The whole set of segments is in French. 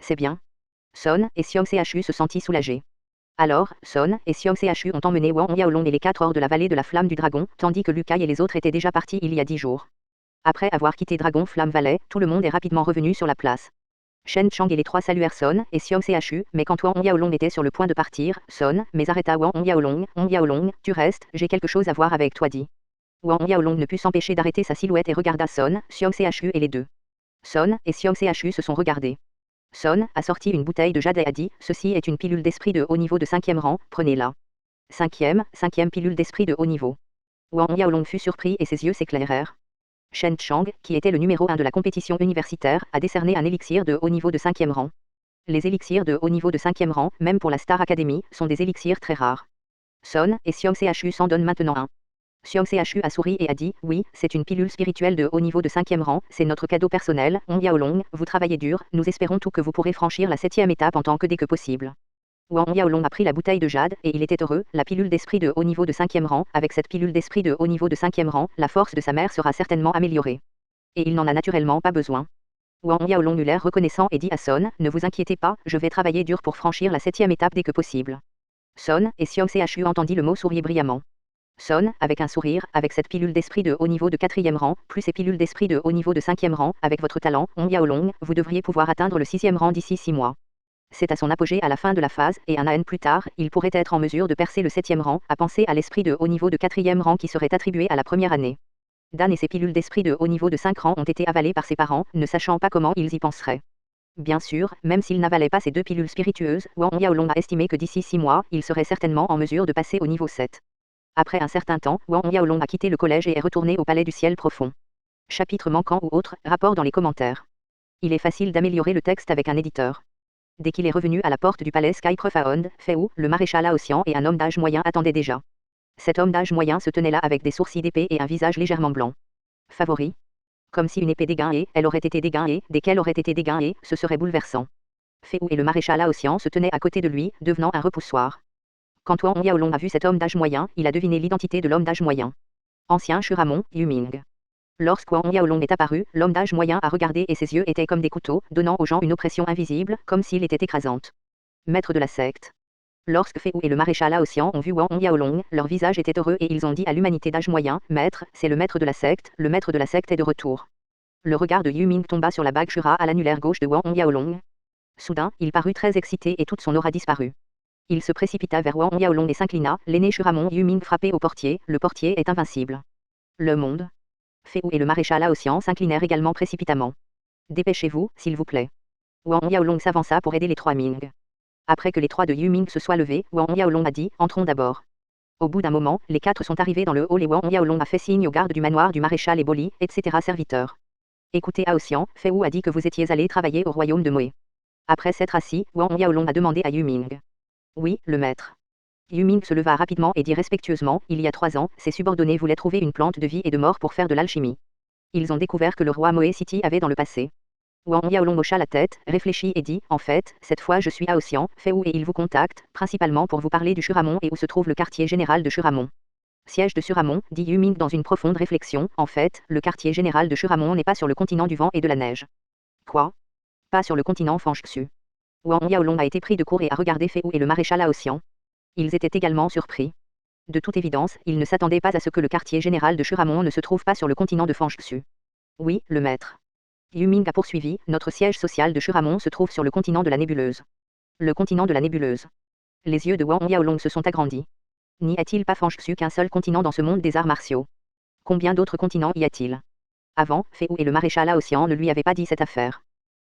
C'est bien. Son et Xiong Chu se sentit soulagés. Alors, Son et Xiong Chu ont emmené Wang Yaolong et les 4 hors de la vallée de la flamme du dragon, tandis que Lu Kai et les autres étaient déjà partis il y a 10 jours. Après avoir quitté Dragon Flamme Valley, tout le monde est rapidement revenu sur la place. Shen Chang et les 3 saluèrent Son et Xiong Chu, mais quand Wang Yaolong était sur le point de partir, Son, mais arrêta Wang Yaolong, tu restes, j'ai quelque chose à voir avec toi dit. Wang Yaolong ne put s'empêcher d'arrêter sa silhouette et regarda Son, Xiong Chu et les deux. Son et Xiong Chu se sont regardés. Son a sorti une bouteille de jade et a dit, ceci est une pilule d'esprit de haut niveau de 5e rang, prenez-la. 5e pilule d'esprit de haut niveau. Wang Yaolong fut surpris et ses yeux s'éclairèrent. Shen Chang, qui était le numéro 1 de la compétition universitaire, a décerné un élixir de haut niveau de 5e rang. Les élixirs de haut niveau de 5e rang, même pour la Star Academy, sont des élixirs très rares. Son et Xiong Chu s'en donnent maintenant un. Xiong Chu a souri et a dit, oui, c'est une pilule spirituelle de haut niveau de 5e rang, c'est notre cadeau personnel, Wang Yaolong, vous travaillez dur, nous espérons tout que vous pourrez franchir la 7e étape en tant que dès que possible. Wang Yaolong a pris la bouteille de jade, et il était heureux, la pilule d'esprit de haut niveau de 5e rang, avec cette pilule d'esprit de haut niveau de 5e rang, la force de sa mère sera certainement améliorée. Et il n'en a naturellement pas besoin. Wang Yaolong eut l'air reconnaissant et dit à Son, ne vous inquiétez pas, je vais travailler dur pour franchir la 7e étape dès que possible. Son et Xiong Chu entendit le mot sourire brillamment. Son, avec un sourire, avec cette pilule d'esprit de haut niveau de 4e rang, plus ces pilules d'esprit de haut niveau de 5e rang, avec votre talent, Wang Yaolong, vous devriez pouvoir atteindre le 6e rang d'ici 6 mois. C'est à son apogée à la fin de la phase, et un an plus tard, il pourrait être en mesure de percer le 7e rang, à penser à l'esprit de haut niveau de 4e rang qui serait attribué à la première année. Dan et ses pilules d'esprit de haut niveau de 5 rangs ont été avalées par ses parents, ne sachant pas comment ils y penseraient. Bien sûr, même s'il n'avalait pas ces 2 pilules spiritueuses, Wang Yaolong a estimé que d'ici 6 mois, il serait certainement en mesure de passer au niveau 7. Après un certain temps, Wang Yaolong a quitté le collège et est retourné au palais du ciel profond. Chapitre manquant ou autre, rapport dans les commentaires. Il est facile d'améliorer le texte avec un éditeur. Dès qu'il est revenu à la porte du palais Sky Profound, Fei-Wu, le maréchal Laotian et un homme d'âge moyen attendaient déjà. Cet homme d'âge moyen se tenait là avec des sourcils d'épée et un visage légèrement blanc. Favori. Comme si une épée dégainée, elle aurait été dégainée, dès qu'elle aurait été dégainée, ce serait bouleversant. Fei-Wu et le maréchal Laotian se tenaient à côté de lui, devenant un repoussoir. Quand Wang Yaolong a vu cet homme d'âge moyen, il a deviné l'identité de l'homme d'âge moyen. Ancien Shuramon, Yu Ming. Lorsque Wang Yaolong est apparu, l'homme d'âge moyen a regardé et ses yeux étaient comme des couteaux, donnant aux gens une oppression invisible, comme s'il était écrasante. Maître de la secte. Lorsque Fei-Wu et le maréchal Laotian ont vu Wang Yaolong, leur visage était heureux et ils ont dit à l'humanité d'âge moyen, maître, c'est le maître de la secte est de retour. Le regard de Yu Ming tomba sur la bague Shura à l'annulaire gauche de Wang Yaolong. Soudain, il parut très excité et toute son aura disparut. Il se précipita vers Wang Yaolong et s'inclina, l'aîné Shuramon Yu Ming frappé au portier, le portier est invincible. Le monde. Fei-Wu et le maréchal Laotian s'inclinèrent également précipitamment. Dépêchez-vous, s'il vous plaît. Wang Yaolong s'avança pour aider les 3 Ming. Après que les 3 de Yu Ming se soient levés, Wang Yaolong a dit, entrons d'abord. Au bout d'un moment, les 4 sont arrivés dans le hall et Wang Yaolong a fait signe aux gardes du manoir du maréchal et Boli, etc. serviteurs. Écoutez Aotian, Fei-Wu a dit que vous étiez allé travailler au royaume de Moé. Après s'être assis, Wang Yaolong a demandé à Yu Ming. Oui, le maître. Yu Ming se leva rapidement et dit respectueusement, il y a 3 ans, ses subordonnés voulaient trouver une plante de vie et de mort pour faire de l'alchimie. Ils ont découvert que le roi Moé City avait dans le passé. Wang Yaolong hocha la tête, réfléchit et dit, en fait, cette fois je suis Aotian, Fei-Wu et il vous contacte, principalement pour vous parler du Shuramon et où se trouve le quartier général de Shuramon. Siège de Shuramon, dit Yu Ming dans une profonde réflexion, en fait, le quartier général de Shuramon n'est pas sur le continent du vent et de la neige. Quoi? Pas sur le continent Fanxu. Wang Yaolong a été pris de court et a regardé Fei-Wu et le maréchal Laotian. Ils étaient également surpris. De toute évidence, ils ne s'attendaient pas à ce que le quartier général de Shuramon ne se trouve pas sur le continent de Fanxu. Oui, le maître. Yu Ming a poursuivi, notre siège social de Shuramon se trouve sur le continent de la nébuleuse. Le continent de la nébuleuse. Les yeux de Wang Yaolong se sont agrandis. N'y a-t-il pas Fanxu qu'un seul continent dans ce monde des arts martiaux? Combien d'autres continents y a-t-il? Avant, Fei-Wu et le maréchal Laotian ne lui avaient pas dit cette affaire.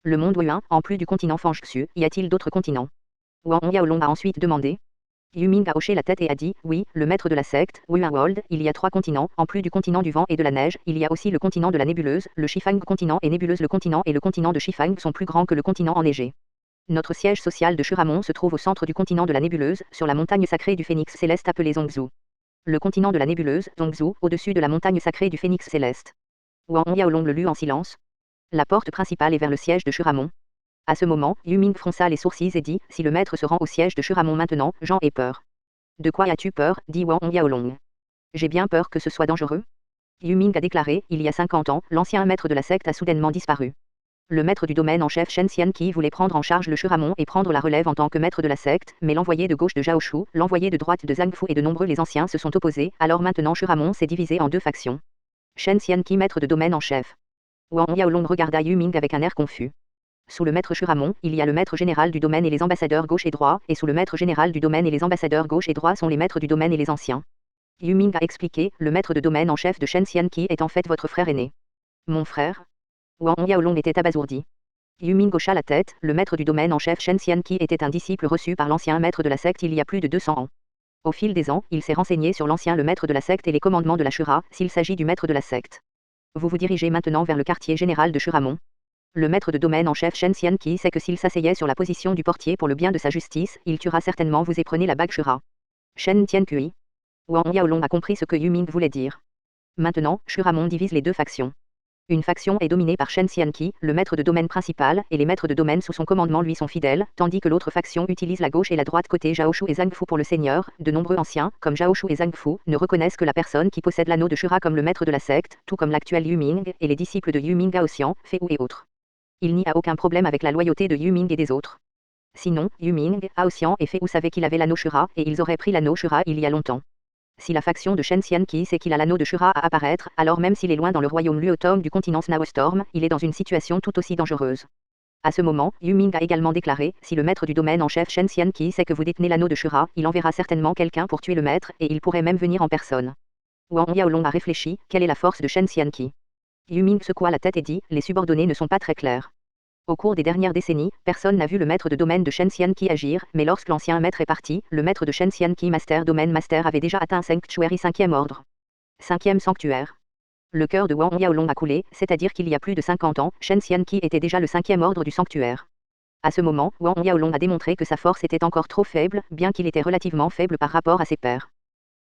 Le monde Wuhan, en plus du continent Fanxu, y a-t-il d'autres continents? Wang Yaolong a ensuite demandé. Yu Ming a hoché la tête et a dit, oui, le maître de la secte, Wuhan World, il y a 3 continents, en plus du continent du vent et de la neige, il y a aussi le continent de la nébuleuse, le Shifang continent et nébuleuse le continent et le continent de Shifang sont plus grands que le continent enneigé. Notre siège social de Shuramon se trouve au centre du continent de la nébuleuse, sur la montagne sacrée du phénix céleste appelée Zongzhou. Le continent de la nébuleuse, Zongzhou, au-dessus de la montagne sacrée du phénix céleste. Wang Yaolong le lut en silence. La porte principale est vers le siège de Shuramon. À ce moment, Yu Ming fronça les sourcils et dit, si le maître se rend au siège de Shuramon maintenant, j'en ai peur. De quoi as-tu peur, dit Wang Yaolong. J'ai bien peur que ce soit dangereux. Yu Ming a déclaré, il y a 50 ans, l'ancien maître de la secte a soudainement disparu. Le maître du domaine en chef Shen Xianqi voulait prendre en charge le Shuramon et prendre la relève en tant que maître de la secte, mais l'envoyé de gauche de Zhao Shu, l'envoyé de droite de Zhang Fu et de nombreux les anciens se sont opposés, alors maintenant Shuramon s'est divisé en deux factions. Shen Xianqi maître de domaine en chef. Wang Yaolong regarda Yu Ming avec un air confus. Sous le maître Shuramon, il y a le maître général du domaine et les ambassadeurs gauche et droit, et sous le maître général du domaine et les ambassadeurs gauche et droit sont les maîtres du domaine et les anciens. Yu Ming a expliqué, le maître de domaine en chef de Shen Xianqi est en fait votre frère aîné. Mon frère? Wang Yaolong était abasourdi. Yu Ming hocha la tête, le maître du domaine en chef Shen Xianqi était un disciple reçu par l'ancien maître de la secte il y a plus de 200 ans. Au fil des ans, il s'est renseigné sur l'ancien le maître de la secte et les commandements de la Shura, s'il s'agit du maître de la secte. Vous vous dirigez maintenant vers le quartier général de Shuramon. Le maître de domaine en chef Shen Xianqi sait que s'il s'asseyait sur la position du portier pour le bien de sa justice, il tuera certainement vous et prenez la bague Shura. Shen Tianqi. Wang Yaolong a compris ce que Yu Ming voulait dire. Maintenant, Shuramon divise les deux factions. Une faction est dominée par Shen Xianqi, le maître de domaine principal, et les maîtres de domaine sous son commandement lui sont fidèles, tandis que l'autre faction utilise la gauche et la droite côté Zhao Shu et Zhang Fu pour le seigneur. De nombreux anciens, comme Zhao Shu et Zhang Fu, ne reconnaissent que la personne qui possède l'anneau de Shura comme le maître de la secte, tout comme l'actuel Yu Ming, et les disciples de Yu Ming Gaoxian, Fei Wu et autres. Il n'y a aucun problème avec la loyauté de Yu Ming et des autres. Sinon, Yu Ming, Gaoxian et Fei Wu savaient qu'il avait l'anneau Shura, et ils auraient pris l'anneau Shura il y a longtemps. Si la faction de Shen Xianqi sait qu'il a l'anneau de Shura à apparaître, alors même s'il est loin dans le royaume Luotong du continent Snowstorm, il est dans une situation tout aussi dangereuse. À ce moment, Yu Ming a également déclaré, si le maître du domaine en chef Shen Xianqi sait que vous détenez l'anneau de Shura, il enverra certainement quelqu'un pour tuer le maître, et il pourrait même venir en personne. Wang Yaolong a réfléchi, quelle est la force de Shen Xianqi? Yu Ming secoua la tête et dit, les subordonnés ne sont pas très clairs. Au cours des dernières décennies, personne n'a vu le maître de domaine de Shen Xianqi agir, mais lorsque l'ancien maître est parti, le maître de Shen Xianqi Master Domaine Master avait déjà atteint Sanctuary 5e ordre. 5e sanctuaire. Le cœur de Wang Yaolong a coulé, c'est-à-dire qu'il y a plus de 50 ans, Shen Xianqi était déjà le 5e ordre du sanctuaire. À ce moment, Wang Yaolong a démontré que sa force était encore trop faible, bien qu'il était relativement faible par rapport à ses pairs.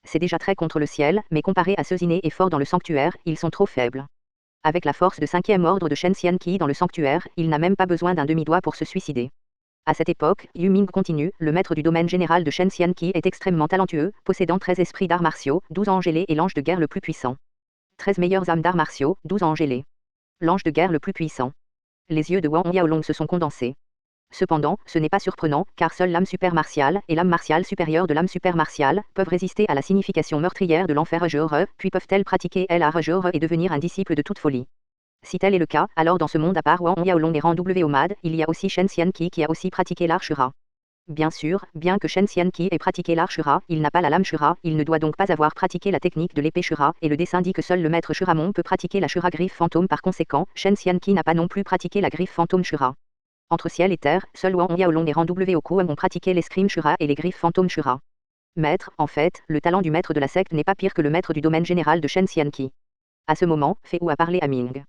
C'est déjà très contre le ciel, mais comparé à ceux innés et forts dans le sanctuaire, ils sont trop faibles. Avec la force de 5e ordre de Shen Xianqi dans le sanctuaire, il n'a même pas besoin d'un demi-doigt pour se suicider. À cette époque, Yu Ming continue, le maître du domaine général de Shen Xianqi est extrêmement talentueux, possédant 13 esprits d'arts martiaux, 12 angélés et l'ange de guerre le plus puissant. 13 meilleures âmes d'arts martiaux, 12 angélés. L'ange de guerre le plus puissant. Les yeux de Wang Yaolong se sont condensés. Cependant, ce n'est pas surprenant, car seule l'âme super martiale et l'âme martiale supérieure de l'âme super martiale peuvent résister à la signification meurtrière de l'enfer Ageure, puis peuvent-elles pratiquer Ageure et devenir un disciple de toute folie. Si tel est le cas, alors dans ce monde à part Wang Yaolong et Ran Womad, il y a aussi Shen Xianqi qui a aussi pratiqué l'art Shura. Bien sûr, bien que Shen Xianqi ait pratiqué l'art Shura, il n'a pas la lame Shura, il ne doit donc pas avoir pratiqué la technique de l'épée Shura, et le dessin dit que seul le maître Shuramon peut pratiquer la Shura griffe fantôme. Par conséquent, Shen Xianqi n'a pas non plus pratiqué la griffe fantôme Shura. Entre ciel et terre, seul Wang Yaolong et Ran Woko ont pratiqué l'escrime Shura et les griffes fantômes Shura. Maître, en fait, le talent du maître de la secte n'est pas pire que le maître du domaine général de Shen Xianqi. À ce moment, Fei Wu a parlé à Ming.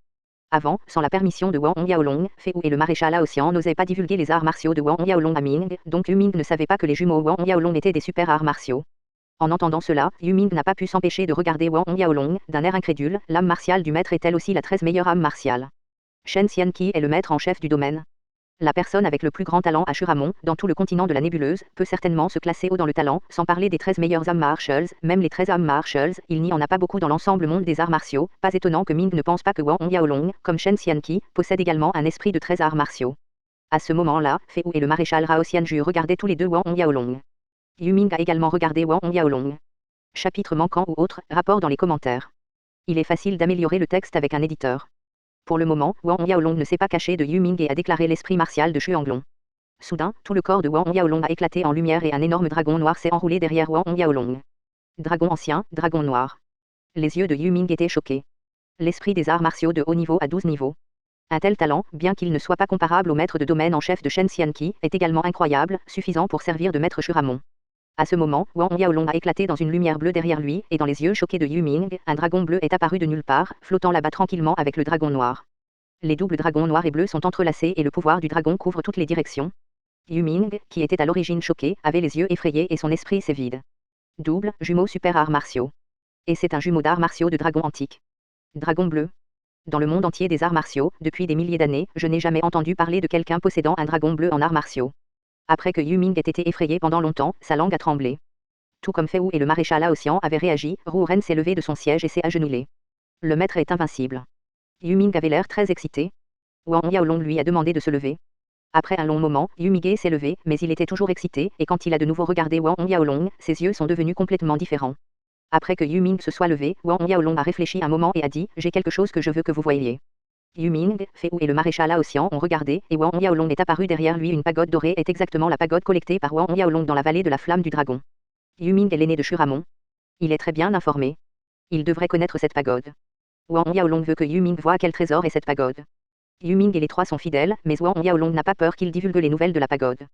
Avant, sans la permission de Wang Yaolong, Fei Wu et le maréchal Laoxian n'osaient pas divulguer les arts martiaux de Wang Yaolong à Ming, donc Yu Ming ne savait pas que les jumeaux Wang Yaolong étaient des super arts martiaux. En entendant cela, Yu Ming n'a pas pu s'empêcher de regarder Wang Yaolong, d'un air incrédule, l'âme martiale du maître est elle aussi la 13 meilleure âme martiale. Shen Xianqi est le maître en chef du domaine. La personne avec le plus grand talent à Shuramon, dans tout le continent de la nébuleuse, peut certainement se classer haut dans le talent, sans parler des 13 meilleures âmes martials, même les 13 âmes martials, il n'y en a pas beaucoup dans l'ensemble monde des arts martiaux, pas étonnant que Ming ne pense pas que Wang Yaolong, comme Shen Xianqi, possède également un esprit de 13 arts martiaux. À ce moment-là, Fei Wu et le maréchal Rao Xianju regardaient tous les deux Wang Yaolong. Yu Ming a également regardé Wang Yaolong. Chapitre manquant ou autre, rapport dans les commentaires. Il est facile d'améliorer le texte avec un éditeur. Pour le moment, Wang Yaolong ne s'est pas caché de Yu Ming et a déclaré l'esprit martial de Xuanglong. Soudain, tout le corps de Wang Yaolong a éclaté en lumière et un énorme dragon noir s'est enroulé derrière Wang Yaolong. Dragon ancien, dragon noir. Les yeux de Yu Ming étaient choqués. L'esprit des arts martiaux de haut niveau à 12 niveaux. Un tel talent, bien qu'il ne soit pas comparable au maître de domaine en chef de Shen Xianqi, est également incroyable, suffisant pour servir de maître Shuramon. À ce moment, Wang Yaolong a éclaté dans une lumière bleue derrière lui, et dans les yeux choqués de Yu Ming, un dragon bleu est apparu de nulle part, flottant là-bas tranquillement avec le dragon noir. Les doubles dragons noirs et bleus sont entrelacés et le pouvoir du dragon couvre toutes les directions. Yu Ming, qui était à l'origine choqué, avait les yeux effrayés et son esprit s'est vide. Double, jumeau super arts martiaux. Et c'est un jumeau d'arts martiaux de dragon antique. Dragon bleu. Dans le monde entier des arts martiaux, depuis des milliers d'années, je n'ai jamais entendu parler de quelqu'un possédant un dragon bleu en arts martiaux. Après que Yu Ming ait été effrayé pendant longtemps, sa langue a tremblé. Tout comme Fei Wu et le maréchal Laoxian avaient réagi, Ru Ren s'est levé de son siège et s'est agenouillé. Le maître est invincible. Yu Ming avait l'air très excité. Wang Yaolong lui a demandé de se lever. Après un long moment, Yu Mingge s'est levé, mais il était toujours excité, et quand il a de nouveau regardé Wang Yaolong, ses yeux sont devenus complètement différents. Après que Yu Ming se soit levé, Wang Yaolong a réfléchi un moment et a dit « J'ai quelque chose que je veux que vous voyiez ». Yu Ming, Fei Wu et le maréchal Lao Xian ont regardé, et Wang Yaolong est apparu derrière lui. Une pagode dorée est exactement la pagode collectée par Wang Yaolong dans la vallée de la flamme du dragon. Yu Ming est l'aîné de Shuramon. Il est très bien informé. Il devrait connaître cette pagode. Wang Yaolong veut que Yu Ming voie quel trésor est cette pagode. Yu Ming et les trois sont fidèles, mais Wang Yaolong n'a pas peur qu'il divulgue les nouvelles de la pagode.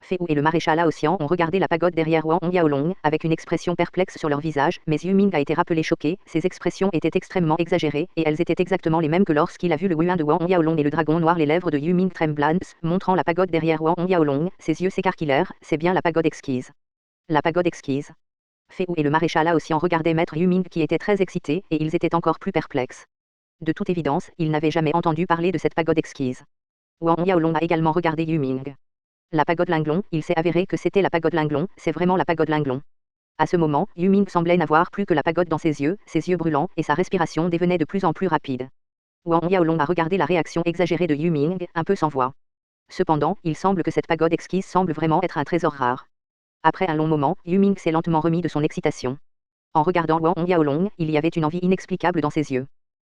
Fei Wu et le maréchal Lao Xian ont regardé la pagode derrière Wang Yaolong, avec une expression perplexe sur leur visage, mais Yu Ming a été rappelé choqué, ses expressions étaient extrêmement exagérées, et elles étaient exactement les mêmes que lorsqu'il a vu le Wuan de Wang Yaolong et le dragon noir. Les lèvres de Yu Ming tremblent, montrant la pagode derrière Wang Yaolong, ses yeux s'écarquillèrent, c'est bien la pagode exquise. La pagode exquise. Fei Wu et le maréchal Lao Xian regardaient maître Yu Ming qui était très excité, et ils étaient encore plus perplexes. De toute évidence, ils n'avaient jamais entendu parler de cette pagode exquise. Wang Yaolong a également regardé Yu Ming. La pagode Linglong, il s'est avéré que c'était la pagode Linglong, c'est vraiment la pagode Linglong. À ce moment, Yu Ming semblait n'avoir plus que la pagode dans ses yeux brûlants, et sa respiration devenait de plus en plus rapide. Wang Yaolong a regardé la réaction exagérée de Yu Ming, un peu sans voix. Cependant, il semble que cette pagode exquise semble vraiment être un trésor rare. Après un long moment, Yu Ming s'est lentement remis de son excitation. En regardant Wang Yaolong, il y avait une envie inexplicable dans ses yeux.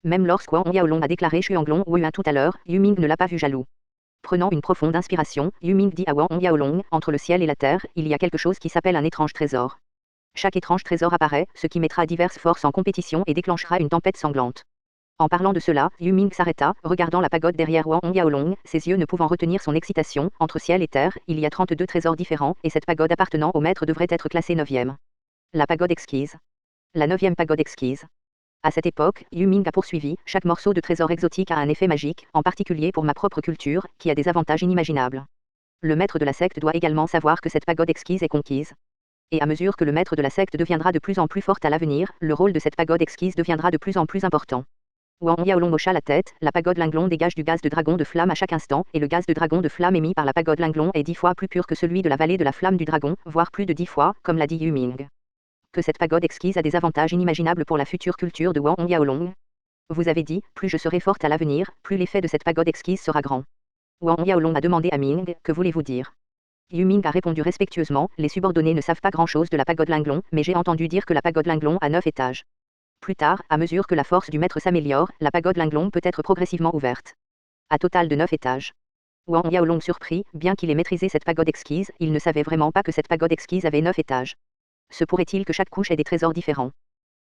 Même lorsque Wang Yaolong a déclaré Xuanglong Wuan tout à l'heure, Yu Ming ne l'a pas vu jaloux. Prenant une profonde inspiration, Yu Ming dit à Wang Yaolong, entre le ciel et la terre, il y a quelque chose qui s'appelle un étrange trésor. Chaque étrange trésor apparaît, ce qui mettra diverses forces en compétition et déclenchera une tempête sanglante. En parlant de cela, Yu Ming s'arrêta, regardant la pagode derrière Wang Yaolong, ses yeux ne pouvant retenir son excitation. Entre ciel et terre, il y a 32 trésors différents, et cette pagode appartenant au maître devrait être classée 9e. La pagode exquise. La 9e pagode exquise. À cette époque, Yu Ming a poursuivi, chaque morceau de trésor exotique a un effet magique, en particulier pour ma propre culture, qui a des avantages inimaginables. Le maître de la secte doit également savoir que cette pagode exquise est conquise. Et à mesure que le maître de la secte deviendra de plus en plus forte à l'avenir, le rôle de cette pagode exquise deviendra de plus en plus important. Wang Yaolong hocha la tête, la pagode Linglong dégage du gaz de dragon de flamme à chaque instant, et le gaz de dragon de flamme émis par la pagode Linglong est 10 fois plus pur que celui de la vallée de la flamme du dragon, voire plus de 10 fois, comme l'a dit Yu Ming. Que cette pagode exquise a des avantages inimaginables pour la future culture de Wang Yaolong. Vous avez dit, plus je serai forte à l'avenir, plus l'effet de cette pagode exquise sera grand. Wang Yaolong a demandé à Ming, que voulez-vous dire? Yu Ming a répondu respectueusement, les subordonnés ne savent pas grand-chose de la pagode Linglong, mais j'ai entendu dire que la pagode Linglong a 9 étages. Plus tard, à mesure que la force du maître s'améliore, la pagode Linglong peut être progressivement ouverte. À total de 9 étages. Wang Yaolong surpris, bien qu'il ait maîtrisé cette pagode exquise, il ne savait vraiment pas que cette pagode exquise avait 9 étages. Se pourrait-il que chaque couche ait des trésors différents?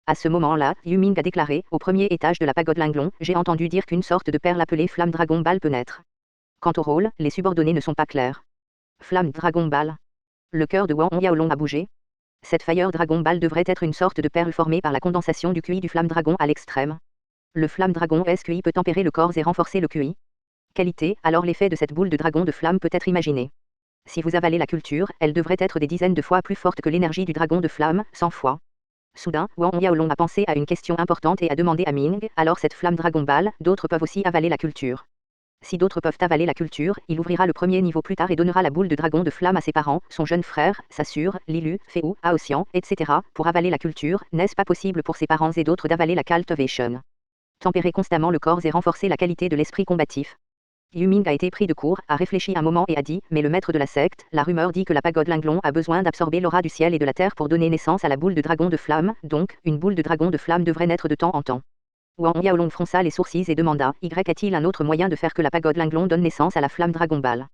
À ce moment-là, Yu Ming a déclaré, au premier étage de la pagode Linglong, j'ai entendu dire qu'une sorte de perle appelée Flamme Dragon Ball peut naître. Quant au rôle, les subordonnés ne sont pas clairs. Flamme Dragon Ball. Le cœur de Wang Yaolong a bougé. Cette Fire Dragon Ball devrait être une sorte de perle formée par la condensation du QI du Flamme Dragon à l'extrême. Le Flamme Dragon SQI peut tempérer le corps et renforcer le QI. Qualité, alors l'effet de cette boule de dragon de flamme peut être imaginé. Si vous avalez la culture, elle devrait être des dizaines de fois plus forte que l'énergie du dragon de flamme, 100 fois. Soudain, Wang Yaolong a pensé à une question importante et a demandé à Ming, alors cette flamme Dragon Ball, d'autres peuvent aussi avaler la culture. Si d'autres peuvent avaler la culture, il ouvrira le premier niveau plus tard et donnera la boule de dragon de flamme à ses parents, son jeune frère, sa sœur, Lilu, Fei Wu, Aosian, etc. Pour avaler la culture, n'est-ce pas possible pour ses parents et d'autres d'avaler la cultivation? Tempérer constamment le corps et renforcer la qualité de l'esprit combatif. Yu Ming a été pris de court, a réfléchi un moment et a dit, mais le maître de la secte, la rumeur dit que la pagode Linglong a besoin d'absorber l'aura du ciel et de la terre pour donner naissance à la boule de dragon de flamme, donc, une boule de dragon de flamme devrait naître de temps en temps. Wang Yaolong fronça les sourcils et demanda, y a-t-il un autre moyen de faire que la pagode Linglong donne naissance à la flamme Dragon Ball?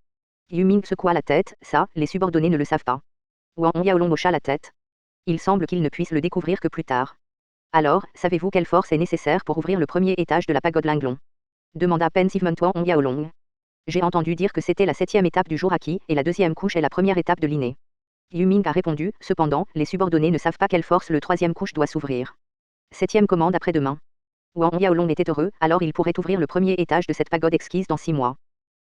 Yu Ming secoua la tête, ça, les subordonnés ne le savent pas. Wang Yaolong hocha la tête. Il semble qu'ils ne puissent le découvrir que plus tard. Alors, savez-vous quelle force est nécessaire pour ouvrir le premier étage de la pagode Linglong? Demanda pensivement Wang Yaolong. J'ai entendu dire que c'était la 7e étape du jour acquis, et la 2e couche est la première étape de l'inné. Yu Ming a répondu, cependant, les subordonnés ne savent pas quelle force le 3e couche doit s'ouvrir. 7e commande après-demain. Wang Yaolong était heureux, alors il pourrait ouvrir le premier étage de cette pagode exquise dans 6 mois.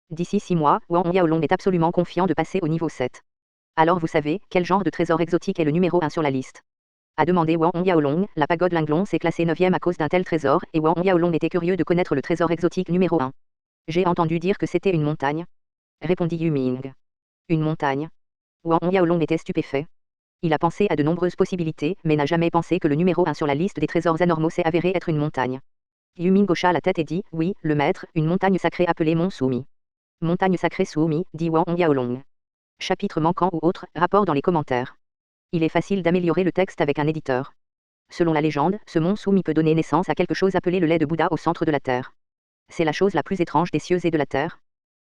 D'ici 6 mois, Wang Yaolong est absolument confiant de passer au niveau 7. Alors vous savez, quel genre de trésor exotique est le numéro 1 sur la liste? A demandé Wang Yaolong, la pagode Linglong s'est classée 9e à cause d'un tel trésor, et Wang Yaolong était curieux de connaître le trésor exotique numéro 1. J'ai entendu dire que c'était une montagne. Répondit Yu Ming. Une montagne. Wang Yaolong était stupéfait. Il a pensé à de nombreuses possibilités, mais n'a jamais pensé que le numéro 1 sur la liste des trésors anormaux s'est avéré être une montagne. Yu Ming hocha la tête et dit, oui, le maître, une montagne sacrée appelée Mont Sumi. Montagne sacrée Sumi, dit Wang Yaolong. Chapitre manquant ou autre, rapport dans les commentaires. Il est facile d'améliorer le texte avec un éditeur. Selon la légende, ce mont Sumi peut donner naissance à quelque chose appelé le lait de Bouddha au centre de la Terre. C'est la chose la plus étrange des cieux et de la Terre.